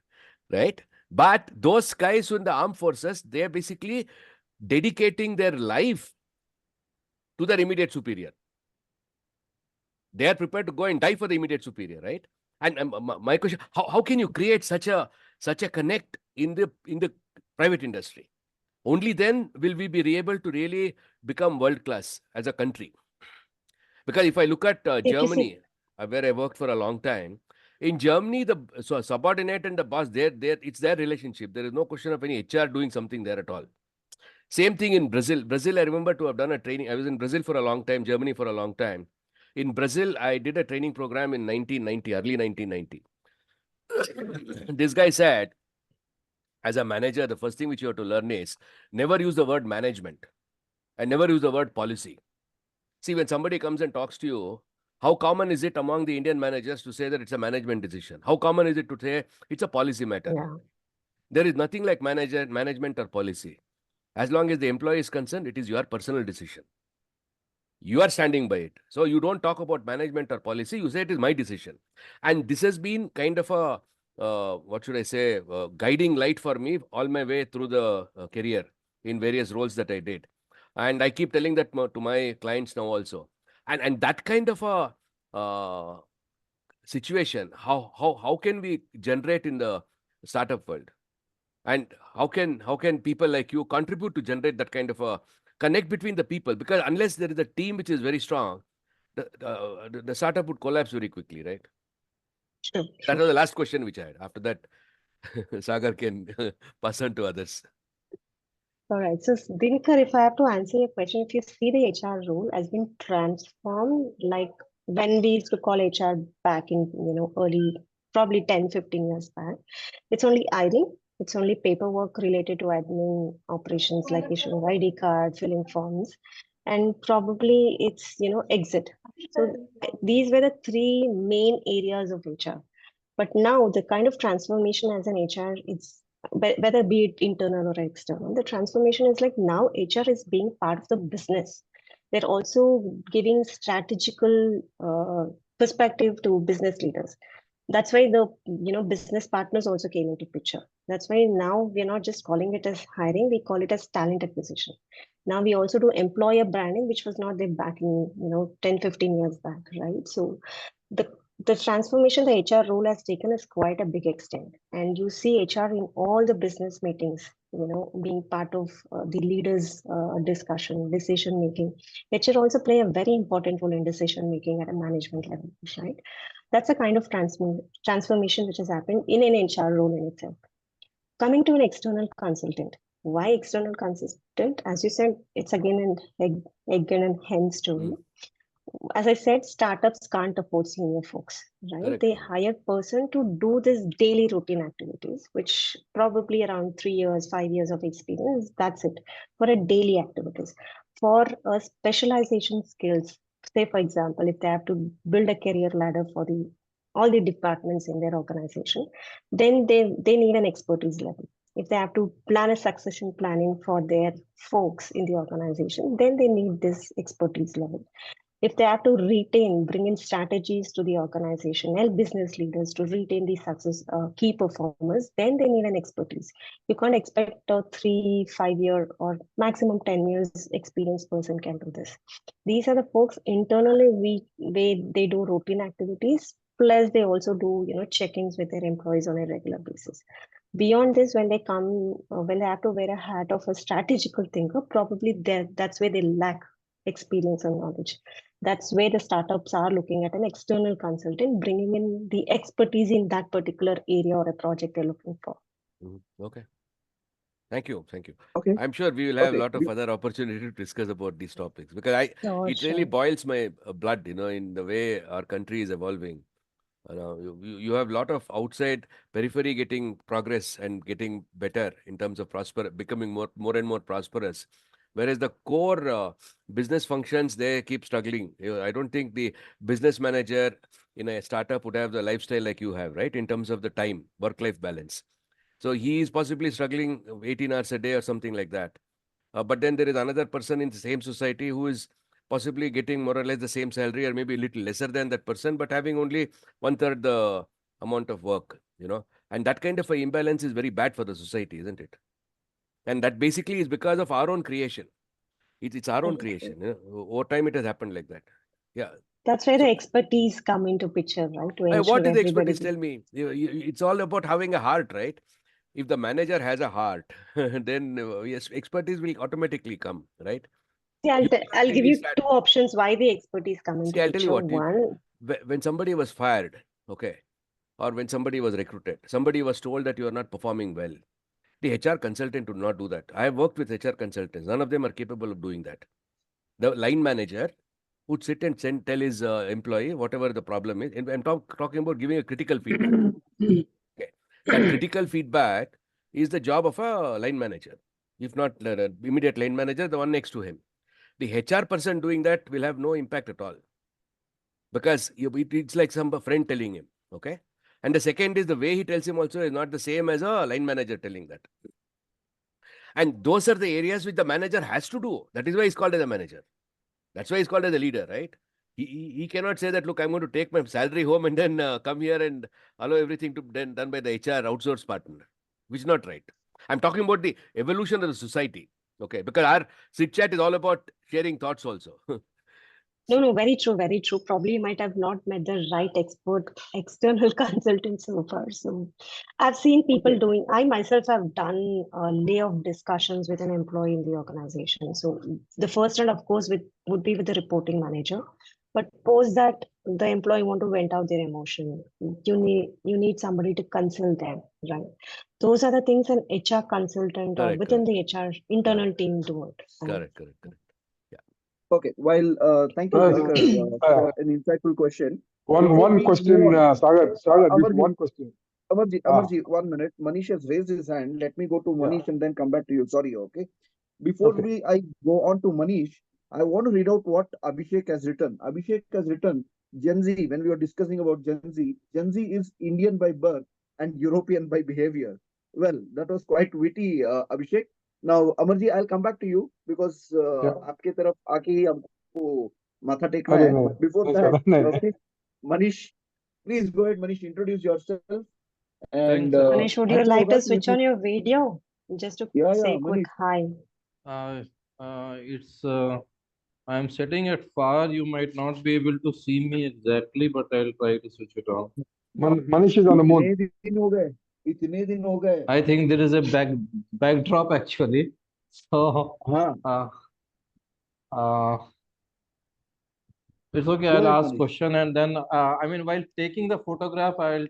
right? But those guys who in the armed forces, they are basically dedicating their life to their immediate superior. They are prepared to go and die for the immediate superior, right? And my question: how can you create such a connect in the private industry? Only then will we be able to really become world class as a country. Because if I look at Germany, where I worked for a long time, in Germany, the subordinate and the boss, it's their relationship. There is no question of any HR doing something there at all. Same thing in Brazil. Brazil, I remember to have done a training. I was in Brazil for a long time, Germany for a long time. In Brazil, I did a training program in 1990, early 1990. This guy said, as a manager, the first thing which you have to learn is never use the word management and never use the word policy. See, when somebody comes and talks to you, how common is it among the Indian managers to say that it's a management decision? How common is it to say it's a policy matter? Yeah. There is nothing like management or policy. As long as the employee is concerned, it is your personal decision. You are standing by it. So you don't talk about management or policy. You say it is my decision. And this has been kind of a, what should I say, guiding light for me all my way through the career in various roles that I did. And I keep telling that to my clients now also. And that kind of a situation, how can we generate in the startup world? And how can people like you contribute to generate that kind of a connect between the people, because unless there is a team which is very strong, the startup would collapse very quickly, right? Sure, That sure. was the last question which I had. After that, Sagar can pass on to others. All right. So, Dinakar, if I have to answer your question, if you see the HR role has been transformed, like when we used to call HR back in, early, probably 10, 15 years back, it's only hiring, it's only paperwork related to admin operations like issuing ID card, filling forms, and probably it's, exit. So these were the three main areas of HR. But now the kind of transformation as an HR, it's whether be it internal or external, the transformation is like now HR is being part of the business. They're also giving strategical perspective to business leaders. That's why the business partners also came into picture. That's why now we're not just calling it as hiring, we call it as talent acquisition. Now we also do employer branding, which was not there back in 10, 15 years back, right? So the the transformation the HR role has taken is quite a big extent. And you see HR in all the business meetings, being part of the leaders' discussion, decision making. HR also play a very important role in decision making at a management level, right? That's a kind of transformation which has happened in an HR role in itself. Coming to an external consultant. Why external consultant? As you said, it's again an egg and hen story. As I said, startups can't afford senior folks, right? Correct. They hire person to do this daily routine activities, which probably around 3 years, 5 years of experience. That's it for a daily activities. For a specialization skills, say for example, if they have to build a career ladder for the all the departments in their organization, then they need an expertise level. If they have to plan a succession planning for their folks in the organization, then they need this expertise level. If they have to bring in strategies to the organization, help business leaders to retain the success key performers, then they need an expertise. You can't expect a 3, 5 year or maximum 10 years experienced person can do this. These are the folks internally they do routine activities, plus they also do check-ins with their employees on a regular basis. Beyond this, when they come, when they have to wear a hat of a strategical thinker, probably that's where they lack experience and knowledge. That's where the startups are looking at an external consultant, bringing in the expertise in that particular area or a project they're looking for. Okay. Thank you. Thank you. Okay. I'm sure we will have a Okay. lot of other opportunity to discuss about these topics, because Sure, it really sure. boils my blood, in the way our country is evolving. You have a lot of outside periphery getting progress and getting better in terms of becoming more and more prosperous. Whereas the core business functions, they keep struggling. I don't think the business manager in a startup would have the lifestyle like you have, right? In terms of the time, work-life balance. So he is possibly struggling 18 hours a day or something like that. But then there is another person in the same society who is possibly getting more or less the same salary, or maybe a little lesser than that person, but having only one third the amount of work, And that kind of an imbalance is very bad for the society, isn't it? And that basically is because of our own creation. It's our own creation. Over time, it has happened like that. Yeah. That's where the So, expertise come into picture, right? To ensure what is the everybody. expertise? Tell me. It's all about having a heart, right? If the manager has a heart, then yes, expertise will automatically come, right? See, You I'll give really you start. two options why the expertise come into See, I'll tell you picture. what. One, When somebody was fired, okay, or when somebody was recruited, somebody was told that you are not performing well. The HR consultant would not do that. I have worked with HR consultants. None of them are capable of doing that. The line manager would sit and tell his employee whatever the problem is. And I'm talking about giving a critical feedback. Okay. That critical feedback is the job of a line manager. If not the immediate line manager, the one next to him. The HR person doing that will have no impact at all, because it's like some friend telling him. Okay. And the second is the way he tells him also is not the same as a line manager telling that. And those are the areas which the manager has to do. That is why he's called as a manager. That's why he's called as a leader, right? He cannot say that, look, I'm going to take my salary home and then come here and allow everything to be done by the HR outsource partner, which is not right. I'm talking about the evolution of the society, okay? Because our sit chat is all about sharing thoughts also. No, very true, very true. Probably you might have not met the right expert external consultant so far. So I've seen people Okay. doing, I myself have done layoff discussions with an employee in the organization. So the first round, of course, would be with the reporting manager. But post that, the employee want to vent out their emotion. You need somebody to consult them, right? Those are the things an HR consultant or Correct, within correct, the HR internal team do it. Right? correct, correct, correct. Okay. While thank you, Guys, Dinakar, for an insightful question. one Before one we move question, on, Sagar, this Amarji, one question. Ah, Amarji, 1 minute. Manish has raised his hand. Let me go to yeah, Manish and then come back to you. Sorry, okay. Before okay. I go on to Manish, I want to read out what Abhishek has written. Abhishek has written Gen Z. When we were discussing about Gen Z is Indian by birth and European by behavior. Well, that was quite witty, Abhishek. Now, Amarji, I'll come back to you because Yeah. आपके तरफ आके ही हमको माथा टेकना अरे है. नहीं Before नहीं that, सर नहीं okay, Manish, please go ahead. Manish, introduce yourself. And Thanks, Sagar. Manish, would you ऐसा like होगा to कि switch on your video just to say a quick Manish. hi? It's I'm sitting at far. You might not be able to see me exactly, but I'll try to switch it on. Manish is on the moon. इतने दिन हो गए इतने दिन हो गए I think there is a backdrop actually. So हाँ uh, uh, it's okay. go I'll ahead ask Manish question and then I mean while taking the photograph, I'll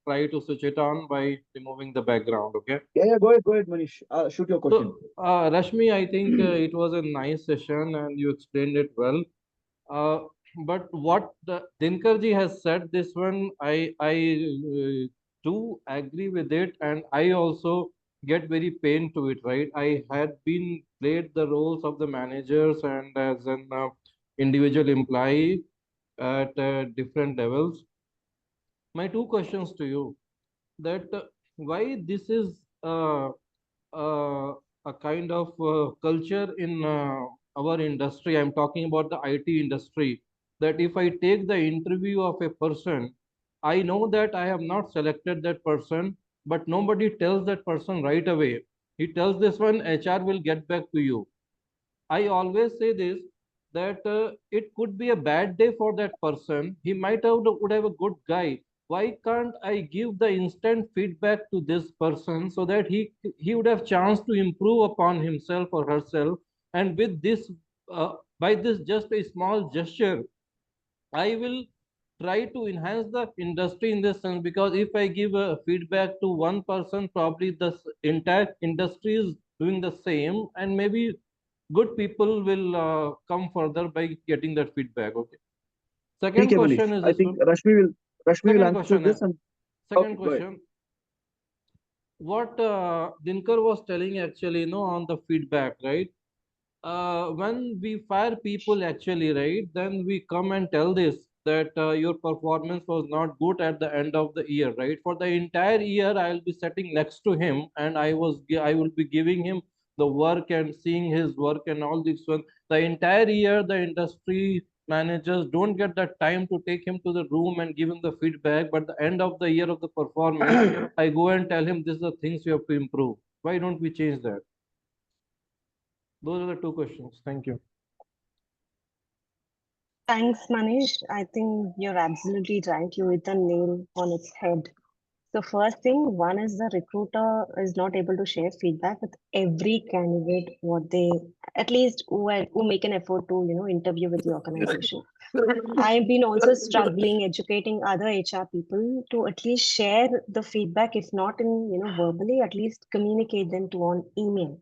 try to switch it on by removing the background. Okay. yeah go ahead Manish shoot your question. So Rashmi, I think it was a nice session and you explained it well. Uh, but what the Dinkarji has said, this one I do agree with it, and I also get very pain to it. Right, I had been played the roles of the managers and as an individual employee at different levels. My two questions to you: that why this is a kind of culture in our industry. I'm talking about the IT industry. That if I take the interview of a person, I know that I have not selected that person, but nobody tells that person right away. He tells this one, HR will get back to you. I always say this, that it could be a bad day for that person. He might have would have a good guy. Why can't I give the instant feedback to this person so that he would have chance to improve upon himself or herself? And with this, by this just a small gesture, I will try to enhance the industry in this sense, because if I give a feedback to one person, probably the entire industry is doing the same, and maybe good people will come further by getting that feedback. Okay. ठीक Second है Manish question is I this think one. Rashmi will Second answer question. this and Second okay go ahead. question. What Dinkar was telling actually, on the feedback, right? When we fire people actually, right, then we come and tell this that your performance was not good at the end of the year, right? For the entire year, I will be sitting next to him and I will be giving him the work and seeing his work and all this one. The entire year, the industry managers don't get that time to take him to the room and give him the feedback. But the end of the year of the performance, I go and tell him, this is the things you have to improve. Why don't we change that? Those are the two questions. Thank you. Thanks, Manish. I think you're absolutely right. You hit the nail on its head. The first thing, one is the recruiter is not able to share feedback with every candidate, what they at least who make an effort to interview with the organization. I've been also struggling educating other HR people to at least share the feedback, if not in verbally, at least communicate them to on email.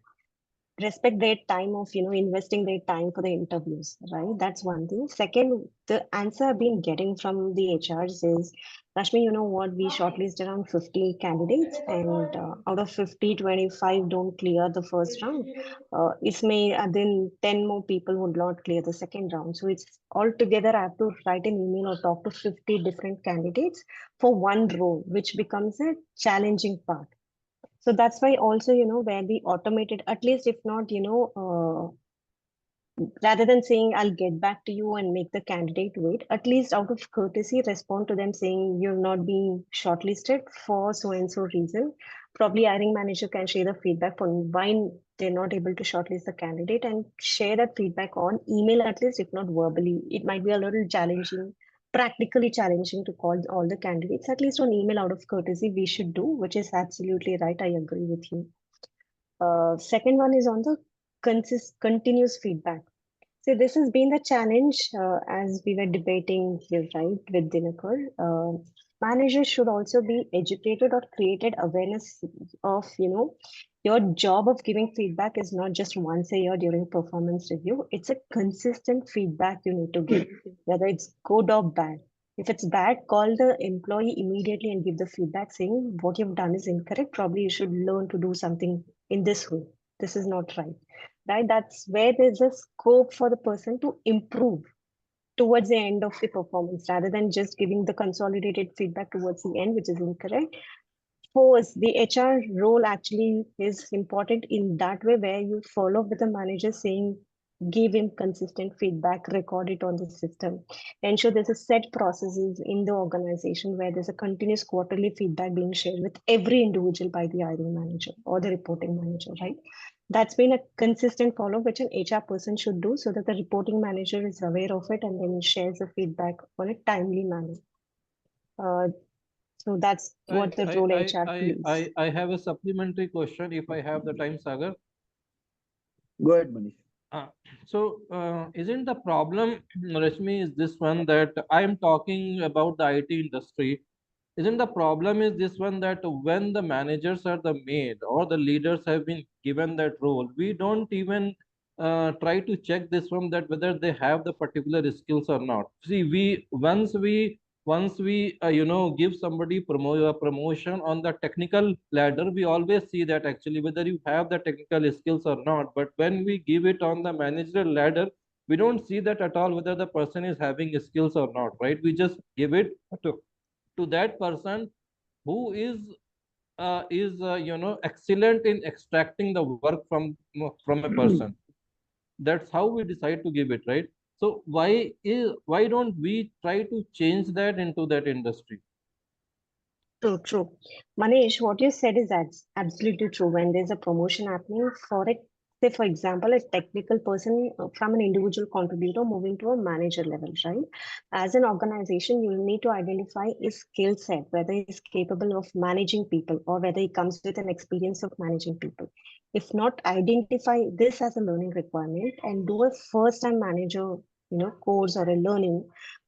Respect their time of investing their time for the interviews, right? That's one thing. Second, the answer I've been getting from the HRs is, Rashmi, you know what, we shortlist around 50 candidates, and out of 50, 25 don't clear the first round. It's may then 10 more people would not clear the second round. So it's altogether I have to write an email or talk to 50 different candidates for one role, which becomes a challenging part. So that's why also, where we automated, at least if not, rather than saying I'll get back to you and make the candidate wait, at least out of courtesy respond to them saying you're not being shortlisted for so and so reason. Probably hiring manager can share the feedback on why they're not able to shortlist the candidate and share that feedback on email, at least if not verbally. It might be a little challenging, practically challenging to call all the candidates. At least on email out of courtesy we should do, which is absolutely right. I agree with you. Second one is on the continuous feedback. So this has been the challenge as we were debating here, right, with Dinakar. Managers should also be educated or created awareness of, your job of giving feedback is not just once a year during performance review. It's a consistent feedback you need to give, whether it's good or bad. If it's bad, call the employee immediately and give the feedback saying what you've done is incorrect. Probably you should learn to do something in this way. This is not right. Right? That's where there's a scope for the person to improve towards the end of the performance rather than just giving the consolidated feedback towards the end, which is incorrect. Force the HR role actually is important in that way, where you follow with the manager saying, give him consistent feedback, record it on the system, ensure there's a set processes in the organization where there's a continuous quarterly feedback being shared with every individual by the hiring manager or the reporting manager, right? That's been a consistent follow which an HR person should do so that the reporting manager is aware of it and then shares the feedback on a timely manner. So that's what the role HR plays. I have a supplementary question if I have the time, Sagar. Go ahead, Manish. Isn't the problem, Rashmi, is this one that I am talking about the IT industry? Isn't the problem is this one that when the managers are the made or the leaders have been given that role, we don't even try to check this one that whether they have the particular skills or not. See, once we give somebody promotion on the technical ladder, we always see that actually whether you have the technical skills or not. But when we give it on the managerial ladder, we don't see that at all whether the person is having skills or not, right? We just give it to that person who is excellent in extracting the work from a person. That's how we decide to give it, right? So why don't we try to change that into that industry? True, true. Manish, what you said is absolutely true. When there's a promotion happening for it, say for example, a technical person from an individual contributor moving to a manager level, right? As an organization, you need to identify his skill set, whether he's capable of managing people or whether he comes with an experience of managing people. If not, identify this as a learning requirement and do a first-time manager, course or a learning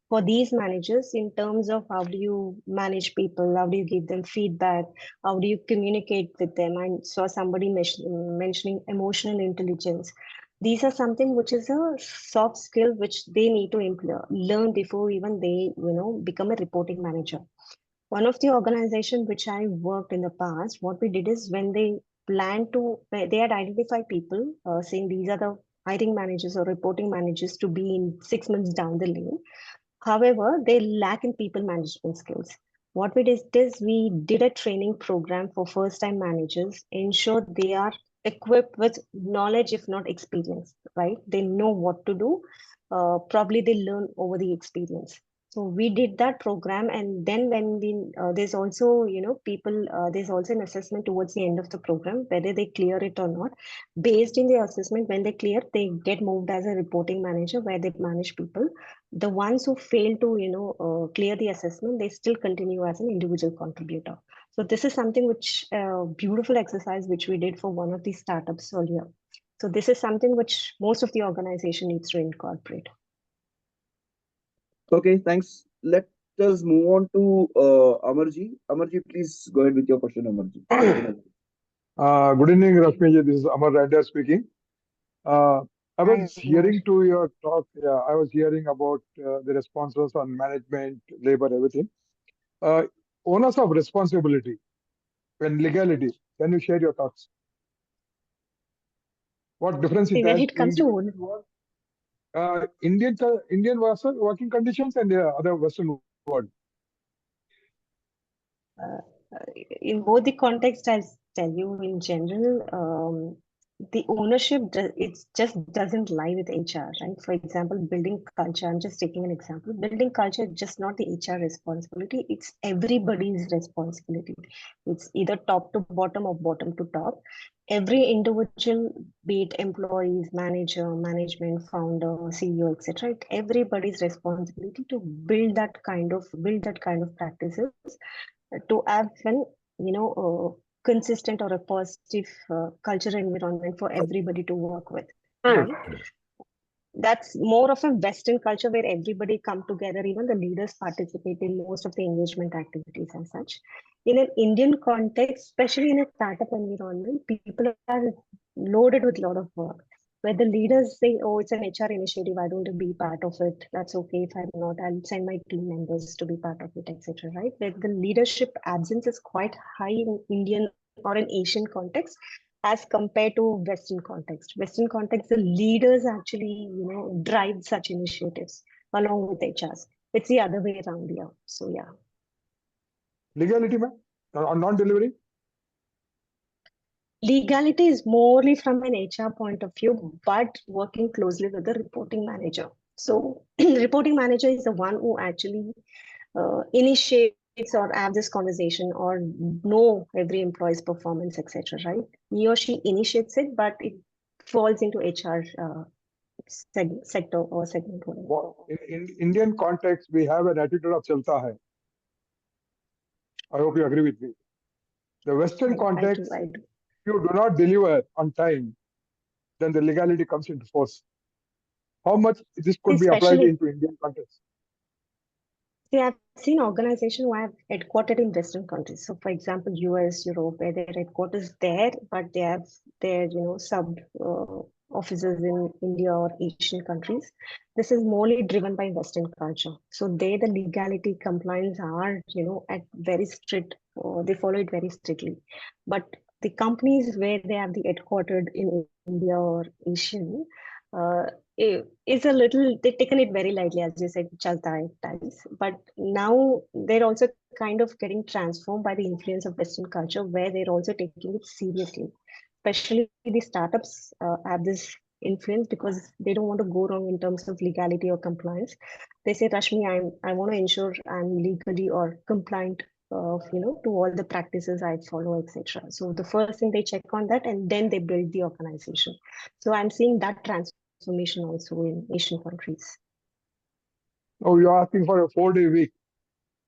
for these managers in terms of how do you manage people, how do you give them feedback, how do you communicate with them. I saw somebody mentioning emotional intelligence. These are something which is a soft skill which they need to learn before even they become a reporting manager. One of the organization which I worked in the past, what we did is when they had identified people saying these are the hiring managers or reporting managers to be in 6 months down the lane. However, they lack in people management skills. What we did is we did a training program for first-time managers, ensure they are equipped with knowledge, if not experience, right? They know what to do. Probably they learn over the experience. So we did that program, and then when there's also there's also an assessment towards the end of the program whether they clear it or not. Based in the assessment, when they clear, they get moved as a reporting manager where they manage people. The ones who fail to clear the assessment, they still continue as an individual contributor. So this is something which beautiful exercise which we did for one of these startups earlier. So this is something which most of the organization needs to incorporate. Okay, thanks. Let us move on to Amarji. Amarji, please go ahead with your question, Amarji. Good evening, Rashmi. This is Amar Radha speaking. I was hearing to your talk. Yeah, I was hearing about the responses on management, labor, everything. Onus of responsibility and legality. Can you share your thoughts? What difference it When has it comes to Indian working conditions and other Western world? in both the context, I'll tell you in general, the ownership, it just doesn't lie with HR, right? For example, building culture, I'm just taking an example. Building culture is just not the HR responsibility, it's everybody's responsibility. It's either top to bottom or bottom to top. Every individual, be it employees, manager, management, founder, CEO, etc., everybody's responsibility to build that kind of practices, to have an consistent or a positive cultural environment for everybody to work with, right? That's more of a Western culture where everybody come together, even the leaders participate in most of the engagement activities and such. In an Indian context, especially in a startup environment, people are loaded with a lot of work. Where the leaders say, oh, it's an HR initiative, I don't want to be part of it. That's okay if I'm not, I'll send my team members to be part of it, etc. Right? Where the leadership absence is quite high in Indian or an Asian context as compared to Western context. Western context, the leaders actually, drive such initiatives along with HRs. It's the other way around here. So yeah. Legality, ma'am, on non-delivery? Legality is morely from an HR point of view, but working closely with the reporting manager. So reporting manager is the one who actually initiates or have this conversation or know every employee's performance, etc. Right? He or she initiates it, but it falls into HR sector or segment. In Indian context, we have an attitude of chalta hai. I hope you agree with me. The Western context, I do. if you do not deliver on time, then the legality comes into force. How much this could be applied into Indian context? See, I've seen organizations who have headquartered in Western countries. So, for example, US, Europe, where their headquarters there, but they have their, sub offices in India or Asian countries. This is morely driven by Western culture. So, there the legality compliance are, at very strict. They follow it very strictly. But the companies where they have the headquartered in India or Asian, is a little, they've taken it very lightly, as you said, chalta ties. But now they're also kind of getting transformed by the influence of Western culture, where they're also taking it seriously. Especially the startups have this influence because they don't want to go wrong in terms of legality or compliance. They say, Rashmi, I want to ensure I'm legally or compliant to all the practices I follow, etc. So the first thing they check on that, and then they build the organization. So I'm seeing that transformation also in Asian countries. Oh, you're asking for a 4-day week,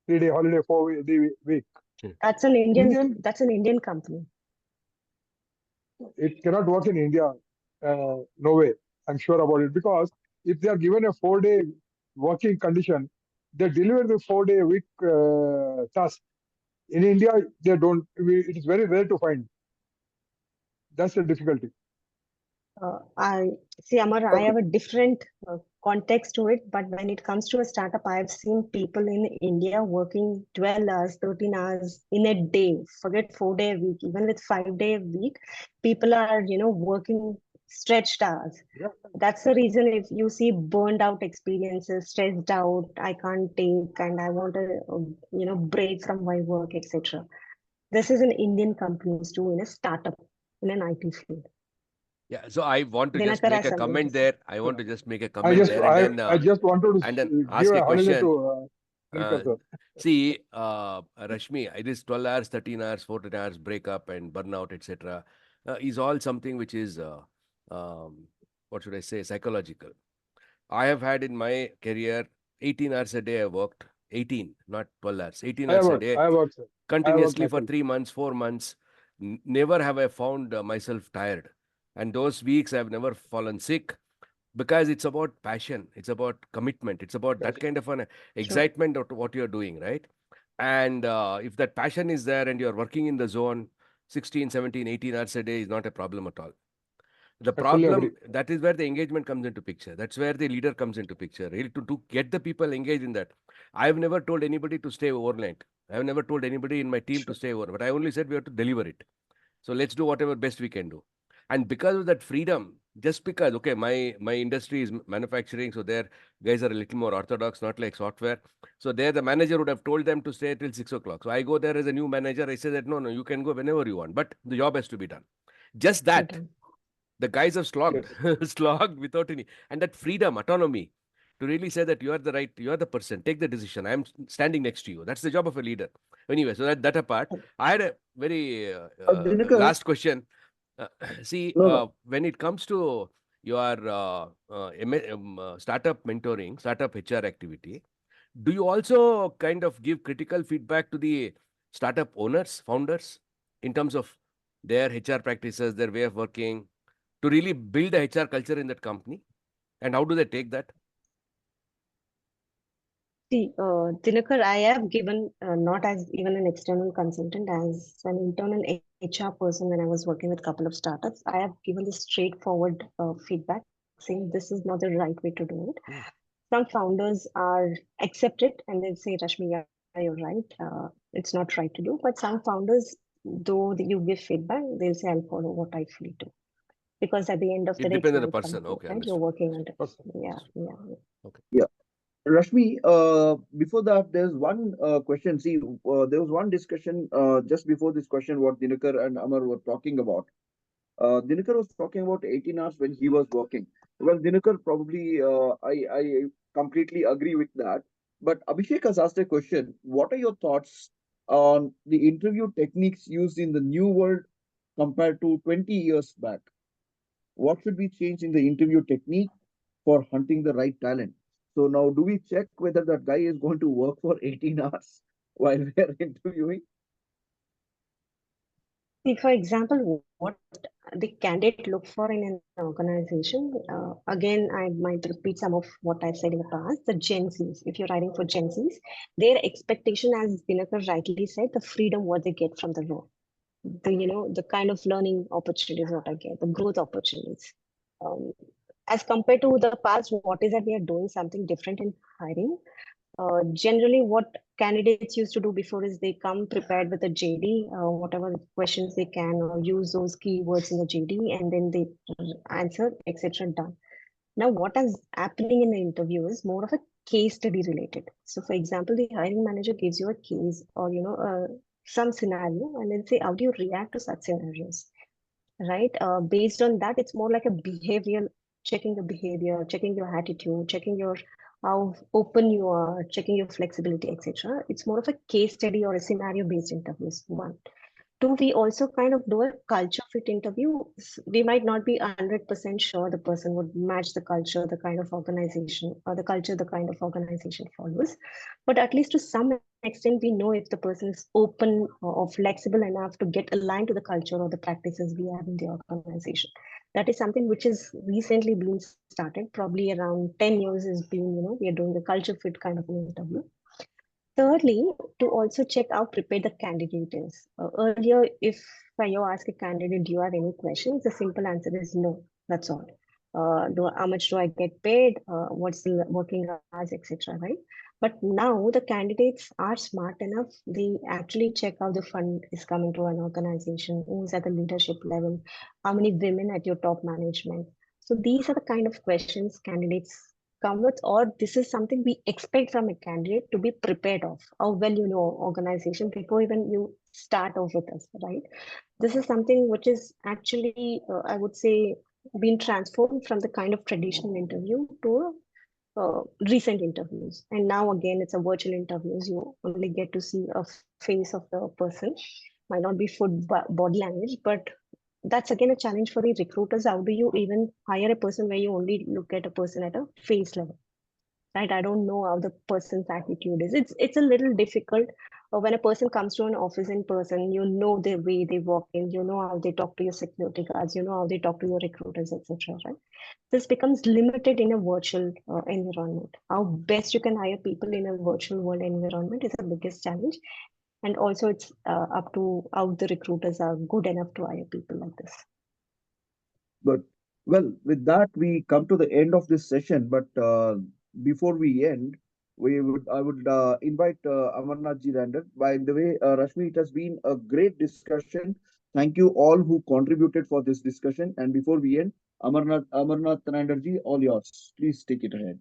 3-day holiday, 4-day week. That's an Indian company. It cannot work in India. No way. I'm sure about it, because if they are given a 4-day working condition, they deliver the 4-day week task. In India, they don't. It is very rare to find. That's the difficulty. I see, Amar, I have a different context to it, but when it comes to a startup, I've seen people in India working 12 hours, 13 hours in a day. Forget 4-day a week, even with 5-day a week, people are, working stretched hours. Yeah. That's the reason if you see burned out experiences, stressed out, I can't take, and I want to, break from my work, etc. This is in Indian companies too, in a startup, in an IT field. Yeah, so I want to just Dinakar make has a comment something to there. I want to just make a comment there, and then I just wanted and to then give ask a a holiday question. to Dinakar, sir. See, Rashmi, it is 12 hours, 13 hours, 14 hours breakup and burnout, etc. Is all something which is, what should I say, psychological. I have had in my career 18 hours a day I worked, 18, not 12 hours, 18 hours a day, I worked, sir. continuously for 3 months, 4 months. Never have I found myself tired. And those weeks I've never fallen sick, because it's about passion, it's about commitment, it's about that kind of an excitement of what you're doing, right? And if that passion is there and you're working in the zone 16, 17, 18 hours a day is not a problem at all. The problem, that is where the engagement comes into picture. That's where the leader comes into picture. Really, to get the people engaged in that. I've never told anybody to stay overnight. I've never told anybody in my team to stay over, but I only said we have to deliver it. So let's do whatever best we can do. And because of that freedom, just because, okay, my industry is manufacturing, so there guys are a little more orthodox, not like software. So there the manager would have told them to stay till 6 o'clock. So I go there as a new manager. I say that, no, you can go whenever you want, but the job has to be done. Just that. The guys have slogged, slogged without any, and that freedom, autonomy, to really say that you are the person, take the decision. I am standing next to you. That's the job of a leader. Anyway, so that apart, I had a very Dinakar, last question. See, no, no. when it comes to your startup mentoring, startup HR activity, do you also kind of give critical feedback to the startup owners, founders, in terms of their HR practices, their way of working, to really build a HR culture in that company? And how do they take that? See, Dinakar, I have given, not as even an external consultant, as an internal HR person when I was working with a couple of startups, I have given the straightforward feedback saying this is not the right way to do it. Some founders are accept it and they say, Rashmi, yeah, you're right. It's not right to do. But some founders, though you give feedback, they'll say, I'll follow what I feel to. Because at the end of the It day, it's depends on the my person. company, Okay, right? You're understood. working under. Understood. Yeah, Understood. yeah. Okay. Yeah. Rashmi, before that, there's one question. See, there was one discussion just before this question, what Dinakar and Amar were talking about. Dinakar was talking about 18 hours when he was working. Well, Dinakar, probably I completely agree with that. But Abhishek has asked a question. What are your thoughts on the interview techniques used in the new world compared to 20 years back? What should be changed in the interview technique for hunting the right talent? So now, do we check whether that guy is going to work for 18 hours while we are interviewing? See, for example, what the candidate look for in an organization, again, I might repeat some of what I've said in the past. The Gen Zs, if you're writing for Gen Zs, their expectation, as Dinakar rightly said, the freedom what they get from the role, the kind of learning opportunities what I get, the growth opportunities. Um, as compared to the past, what is that we are doing something different in hiring? Generally, what candidates used to do before is they come prepared with a JD, whatever questions they can, or use those keywords in the JD, and then they answer, etc. Done. Now, what is happening in the interview is more of a case study related. So, for example, the hiring manager gives you a case or some scenario, and then say, how do you react to such scenarios? Right? Based on that, it's more like a behavioral, checking the behavior, checking your attitude, checking your how open you are, checking your flexibility, etc. It's more of a case study or a scenario based interviews. One. Two, we also kind of do a culture fit interview. We might not be 100% sure the person would match the culture, the kind of organization, or the culture, the kind of organization follows. But at least to some extent, we know if the person is open or flexible enough to get aligned to the culture or the practices we have in the organization. That is something which is recently being started, probably around 10 years has been, we are doing the culture fit kind of an interview. Thirdly, to also check how prepared the candidate is. Earlier, if you ask a candidate, do you have any questions? The simple answer is no. That's all. How much do I get paid? What's the working hours, etc. Right? But now the candidates are smart enough. They actually check how the fund is coming to an organization, who's at the leadership level, how many women at your top management. So these are the kind of questions candidates come with, or this is something we expect from a candidate to be prepared of, how well you know organization before even you start off with us, right? This is something which is actually, I would say, been transformed from the kind of traditional interview to recent interviews. And now again, it's a virtual interviews. You only get to see a face of the person, might not be full body language, but that's again a challenge for the recruiters. How do you even hire a person where you only look at a person at a face level, right? I don't know how the person's attitude is. It's a little difficult. When a person comes to an office in person, you know the way they walk in, you know how they talk to your security guards, you know how they talk to your recruiters, etc. Right? This becomes limited in a virtual environment. How best you can hire people in a virtual world environment is the biggest challenge. And also, it's up to how the recruiters are good enough to hire people like this. But well, with that, we come to the end of this session. But before we end, I would invite Amarnath Ji Rander. By the way, Rashmi, it has been a great discussion. Thank you all who contributed for this discussion. And before we end, Amarnath Rander Ji, all yours. Please take it ahead.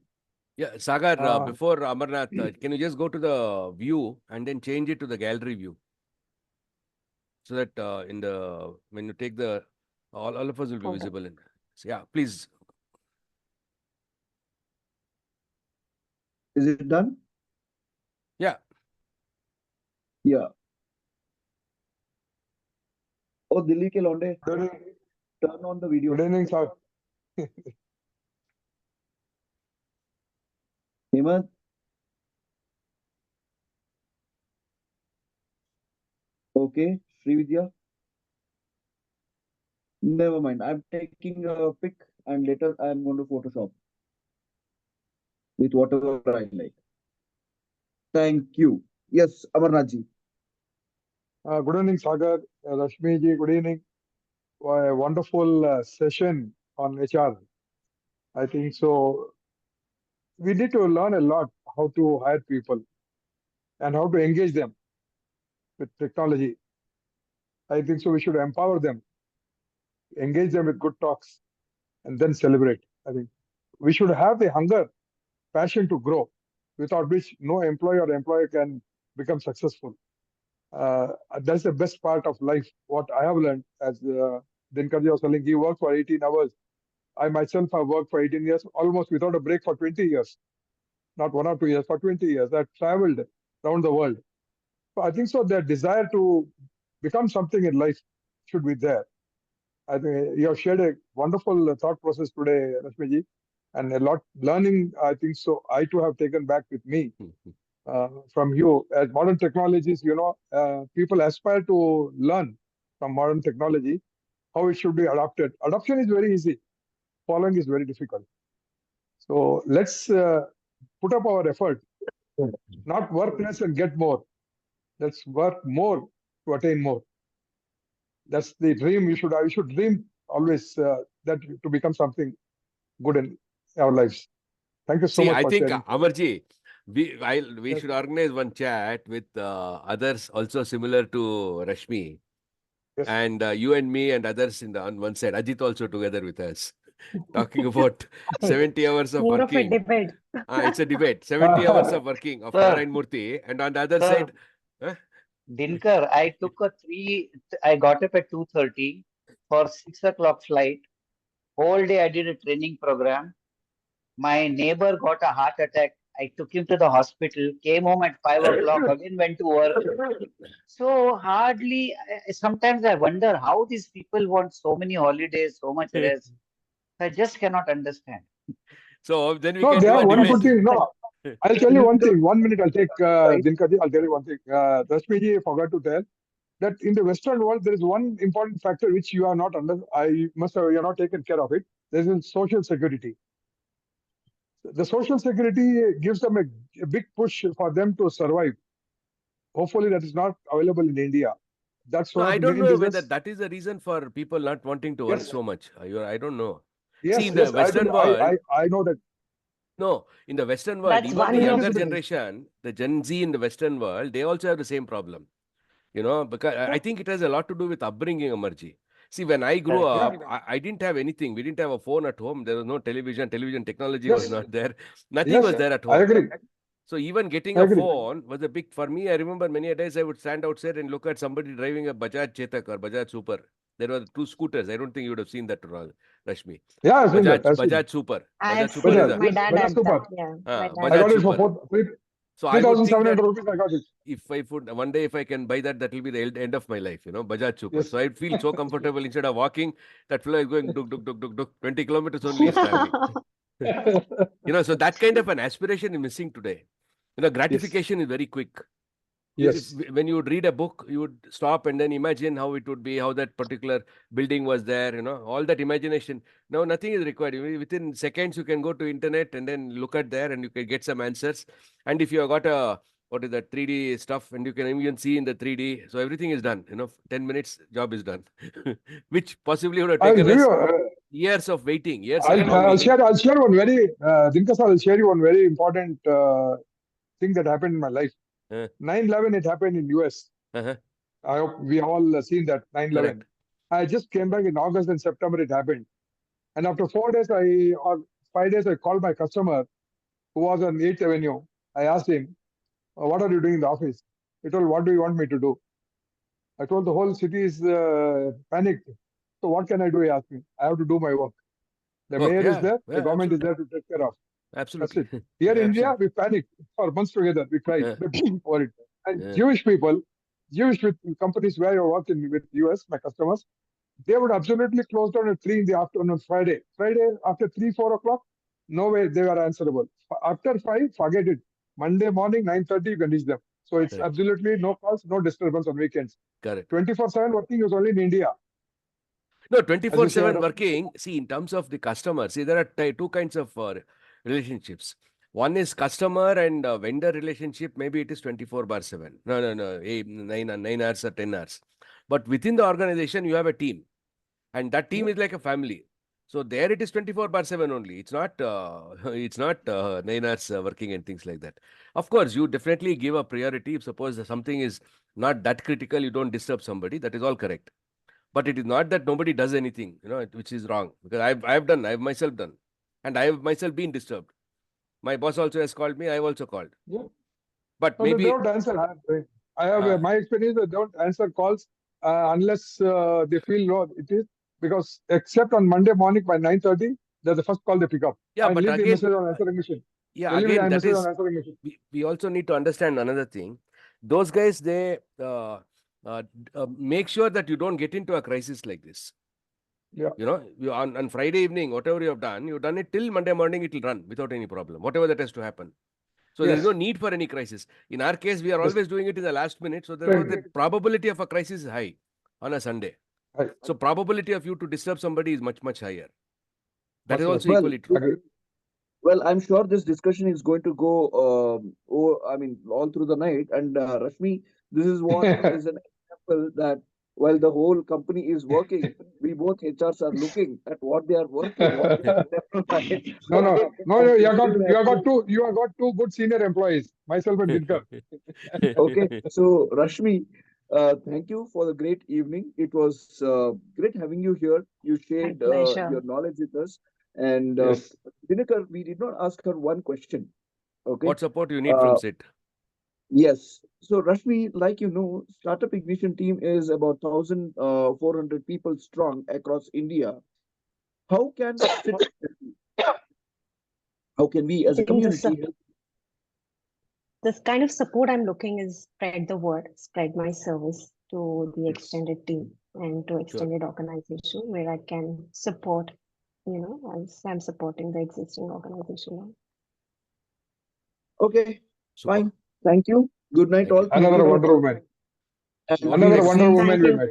Yeah, Sagar, Uh, before Amarnath, can you just go to the view and then change it to the gallery view? So that when you take all of us will be Okay. visible in. So, yeah, please. Is it done? Yeah. Yeah. Oh, Delhi ke Londe, Good evening, turn on the video. good evening, sir. Hemant. Okay, Srividya. Never mind. I'm taking a pic and later I'm going to Photoshop with whatever I like. Thank you. Yes, Amarnath ji. Good evening, Sagar, Rashmi ji, good evening. A wonderful session on HR. I think so. We need to learn a lot how to hire people and how to engage them with technology. I think so. We should empower them, engage them with good talks, and then celebrate. I think we should have the hunger, passion to grow, without which no employee or employer can become successful. That's the best part of life. What I have learned, as Dinakar was telling, he worked for 18 hours. I myself have worked for 18 years, almost without a break for 20 years. Not 1 or 2 years, for 20 years. I've traveled around the world. So I think so. Their desire to become something in life should be there. I think you have shared a wonderful thought process today, Rashmiji, and a lot learning. I think so. I too have taken back with me from you. As modern technologies, people aspire to learn from modern technology how it should be adopted. Adoption is very easy. Following is very difficult. So let's put up our effort, not work less and get more. Let's work more to attain more. That's the dream we should have. We should dream always that to become something good in our lives. Thank you so See, much I for think sharing. Amarji, we Yes. should organize one chat with others also similar to Rashmi, Yes. and you and me and others on one side. Ajit also together with us, talking about 70 hours of More of a working. debate. It's a debate. 70 hours of working of Sir, Narayan Murthy, and on the other sir, side, huh? Dinakar, I got up at 2:30 for 6 o'clock flight. Whole day I did a training program. My neighbor got a heart attack. I took him to the hospital, came home at 5 o'clock, again went to work. So hardly, sometimes I wonder how these people want so many holidays, so much rest. I just cannot understand. So then we No, can they do have a one good debate. thing. No, I'll tell you one thing. 1 minute, I'll take Dinkarji. I'll tell you one thing. Rashmiji forgot to tell that in the Western world, there is one important factor which you are not under. You're not taken care of it. There is social security. The social security gives them a big push for them to survive. Hopefully, that is not available in India. That's No, one of I the don't main know whether reasons. that is the reason for people not wanting to work Yes, so much. I don't know. See, yes, in the yes. I think Western world, I know that. no, in the Western world, That's even the one younger of generation, the Gen Z in the Western world, they also have the same problem. Because I think it has a lot to do with upbringing, Amarji. See, when I grew Correct. Yeah. up, I didn't have anything. We didn't have a phone at home. There was no television. Television technology was Yes. not there. Nothing was Yes. there at I home. agree. So even getting I a agree. phone was a big, for me, I remember many a days I would stand outside and look at somebody driving a Bajaj Chetak or Bajaj Super. There were two scooters. I don't think you would have seen that, Rashmi. Yeah, I've seen that. I've seen that. Bajaj Super. I've Bajaj Super is seen a, my Yes, dad Bajaj had that. Super. Yeah, my dad I Bajaj got had it for Super. So I would think 3,700 that rupees. I got it. if I would one day if I can buy that, that will be the end of my life, Bajaj Super. Yes. So I'd feel so comfortable instead of walking. That fellow is going duk duk duk duk duk. 20 kilometers only is traveling. So that kind of an aspiration is missing today. Yes. Gratification is very quick. Yes. When you would read a book, you would stop and then imagine how it would be, how that particular building was there, all that imagination. Now, nothing is required. Within seconds, you can go to internet and then look at there and you can get some answers. And if you have got what is that 3D stuff and you can even see in the 3D, so everything is done. 10 minutes, job is done. Which possibly would have I'll taken give us you. years of waiting, years of I'll longing. share. I'll share one very. Dinka sir, I'll share you one very important thing that happened in my life. Uh, 9/11. It happened in US. uh-huh. I hope we have all seen that 9/11. Correct. I just came back in August and September. It happened, and after 4 days, or 5 days, I called my customer who was on 8th Avenue. I asked him, "What are you doing in the office?" He told, "What do you want me to do?" I told the whole city is panicked. So what can I do? He asked me. I have to do my work. The mayor is there, yeah, the government is absolutely. there to take care of. Absolutely. That's it. Here in India, Absolutely. we panicked for months together. We cried Yeah. over it. And Yeah. Jewish people, Jewish companies where I work in with US, my customers, they would absolutely close down at 3 in the afternoon on Friday. Friday after 3, 4 o'clock, no way they are answerable. After 5, forget it. Monday morning, 9:30, you can reach them. So it's Correct. absolutely no calls, no disturbance on weekends. Correct. 24/7 working is only in India. No, As you 24/7 shared. working. See, in terms of the customer, see, there are two kinds of relationships. One is customer and vendor relationship. Maybe it is 24/7. No. 9 hours or 10 hours. But within the organization, you have a team. And that team is like a family. So there it is 24/7 only. It's not it's not 9 hours working and things like that. Of course, you definitely give a priority. If suppose something is not that critical, you don't disturb somebody. That is all correct. But it is not that nobody does anything, which is wrong. Because I've myself done, and I have myself been disturbed. My boss also has called me. I've also called. Yeah. But No, they maybe don't answer. I have my experience. They don't answer calls unless they feel no. It is because except on Monday morning by 9:30, that's the first call they pick up. yeah. And But leave the again, message on answering machine. yeah. They leave Again, the that message on is answering machine. we also need to understand another thing. Those guys, they make sure that you don't get into a crisis like this. Yeah. You on Friday evening, whatever you've done it till Monday morning, it will run without any problem, whatever that has to happen. So there is no need for any crisis. In our case, we are Yes. always doing it in the last minute. So therefore, the probability of a crisis is high on a Sunday. Right. So probability of you to disturb somebody is much, much higher. That is Much, also much. equally true. Agree. Well, I'm sure this discussion is going to go, all through the night. And Rashmi, this is what is an example that while the whole company is working, we both HRs are looking at what they are working. No. You have got two good senior employees, myself and Dinakar. Okay, so Rashmi, thank you for the great evening. It was great having you here. You shared pleasure. your knowledge with us. And Yes. Dinakar, we did not ask her one question. Okay. What support you need from SIT? Yes. So Rashmi, like you know, Startup Ignition team is about 1,400 people strong across India. How can SIT how can we as a I think this, community help? this kind of support I'm looking is spread the word, spread my service to the extended team and to extended organization where I can support, as I'm supporting the existing organization now. Okay, Super. fine. Thank you. Good night, Thank all. you. Thank Another you. Wonder Woman. And Another we'll Wonder see- Woman we Thank met.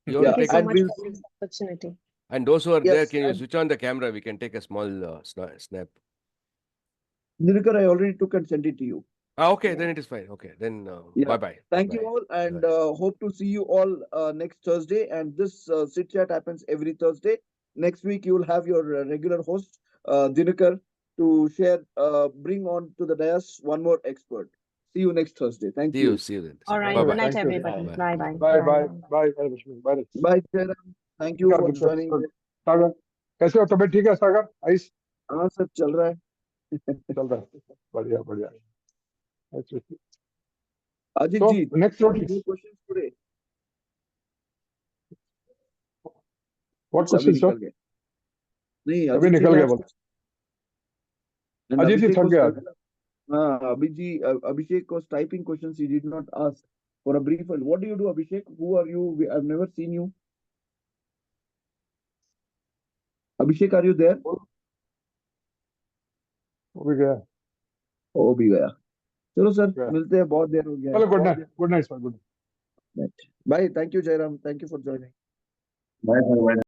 You want Yeah, to Thank you take so much we'll for see. this opportunity. and those who are there, Yes, can you and switch on the camera? We can take a small snap. Dinakar, I already took and sent it to you. Okay, then it is fine. Okay, then Yeah. bye-bye. Thank you Bye. all, and hope to see you all next Thursday. And this sit chat happens every Thursday. Next week you will have your regular host Dinakar to share, bring on to the dais one more expert. See you next Thursday. Thank See you. you. See you then. All right. Bye-bye. Good night, Thank you. everybody. Bye. Bye-bye. Bye. Bye-bye. Rashmi. Bye. Bye, Jairam. Thank you for Dinakar, joining. सागर कैसे हो? तबीयत ठीक है सागर? Ice हाँ सब चल रहा है. चल रहा है. बढ़िया. Ajit So ji, next any notice. more questions today? What It's अभी question, sir? निकल गए. नहीं, अभी Ajit ji निकल ने गया asked बोल. question. And Ajit ji Abhishek थक was गया. हाँ, Abhishek was typing questions he did not ask for a brief. What do you do, Abhishek? Who are you? I've never seen you. Abhishek, are you there? वो भी गया. वो भी गया. चलो सर, गया. मिलते हैं. बहुत देर हो गया है. चलो good night sir. Bye. Thank you, Jairam. Thank you for joining. Bye.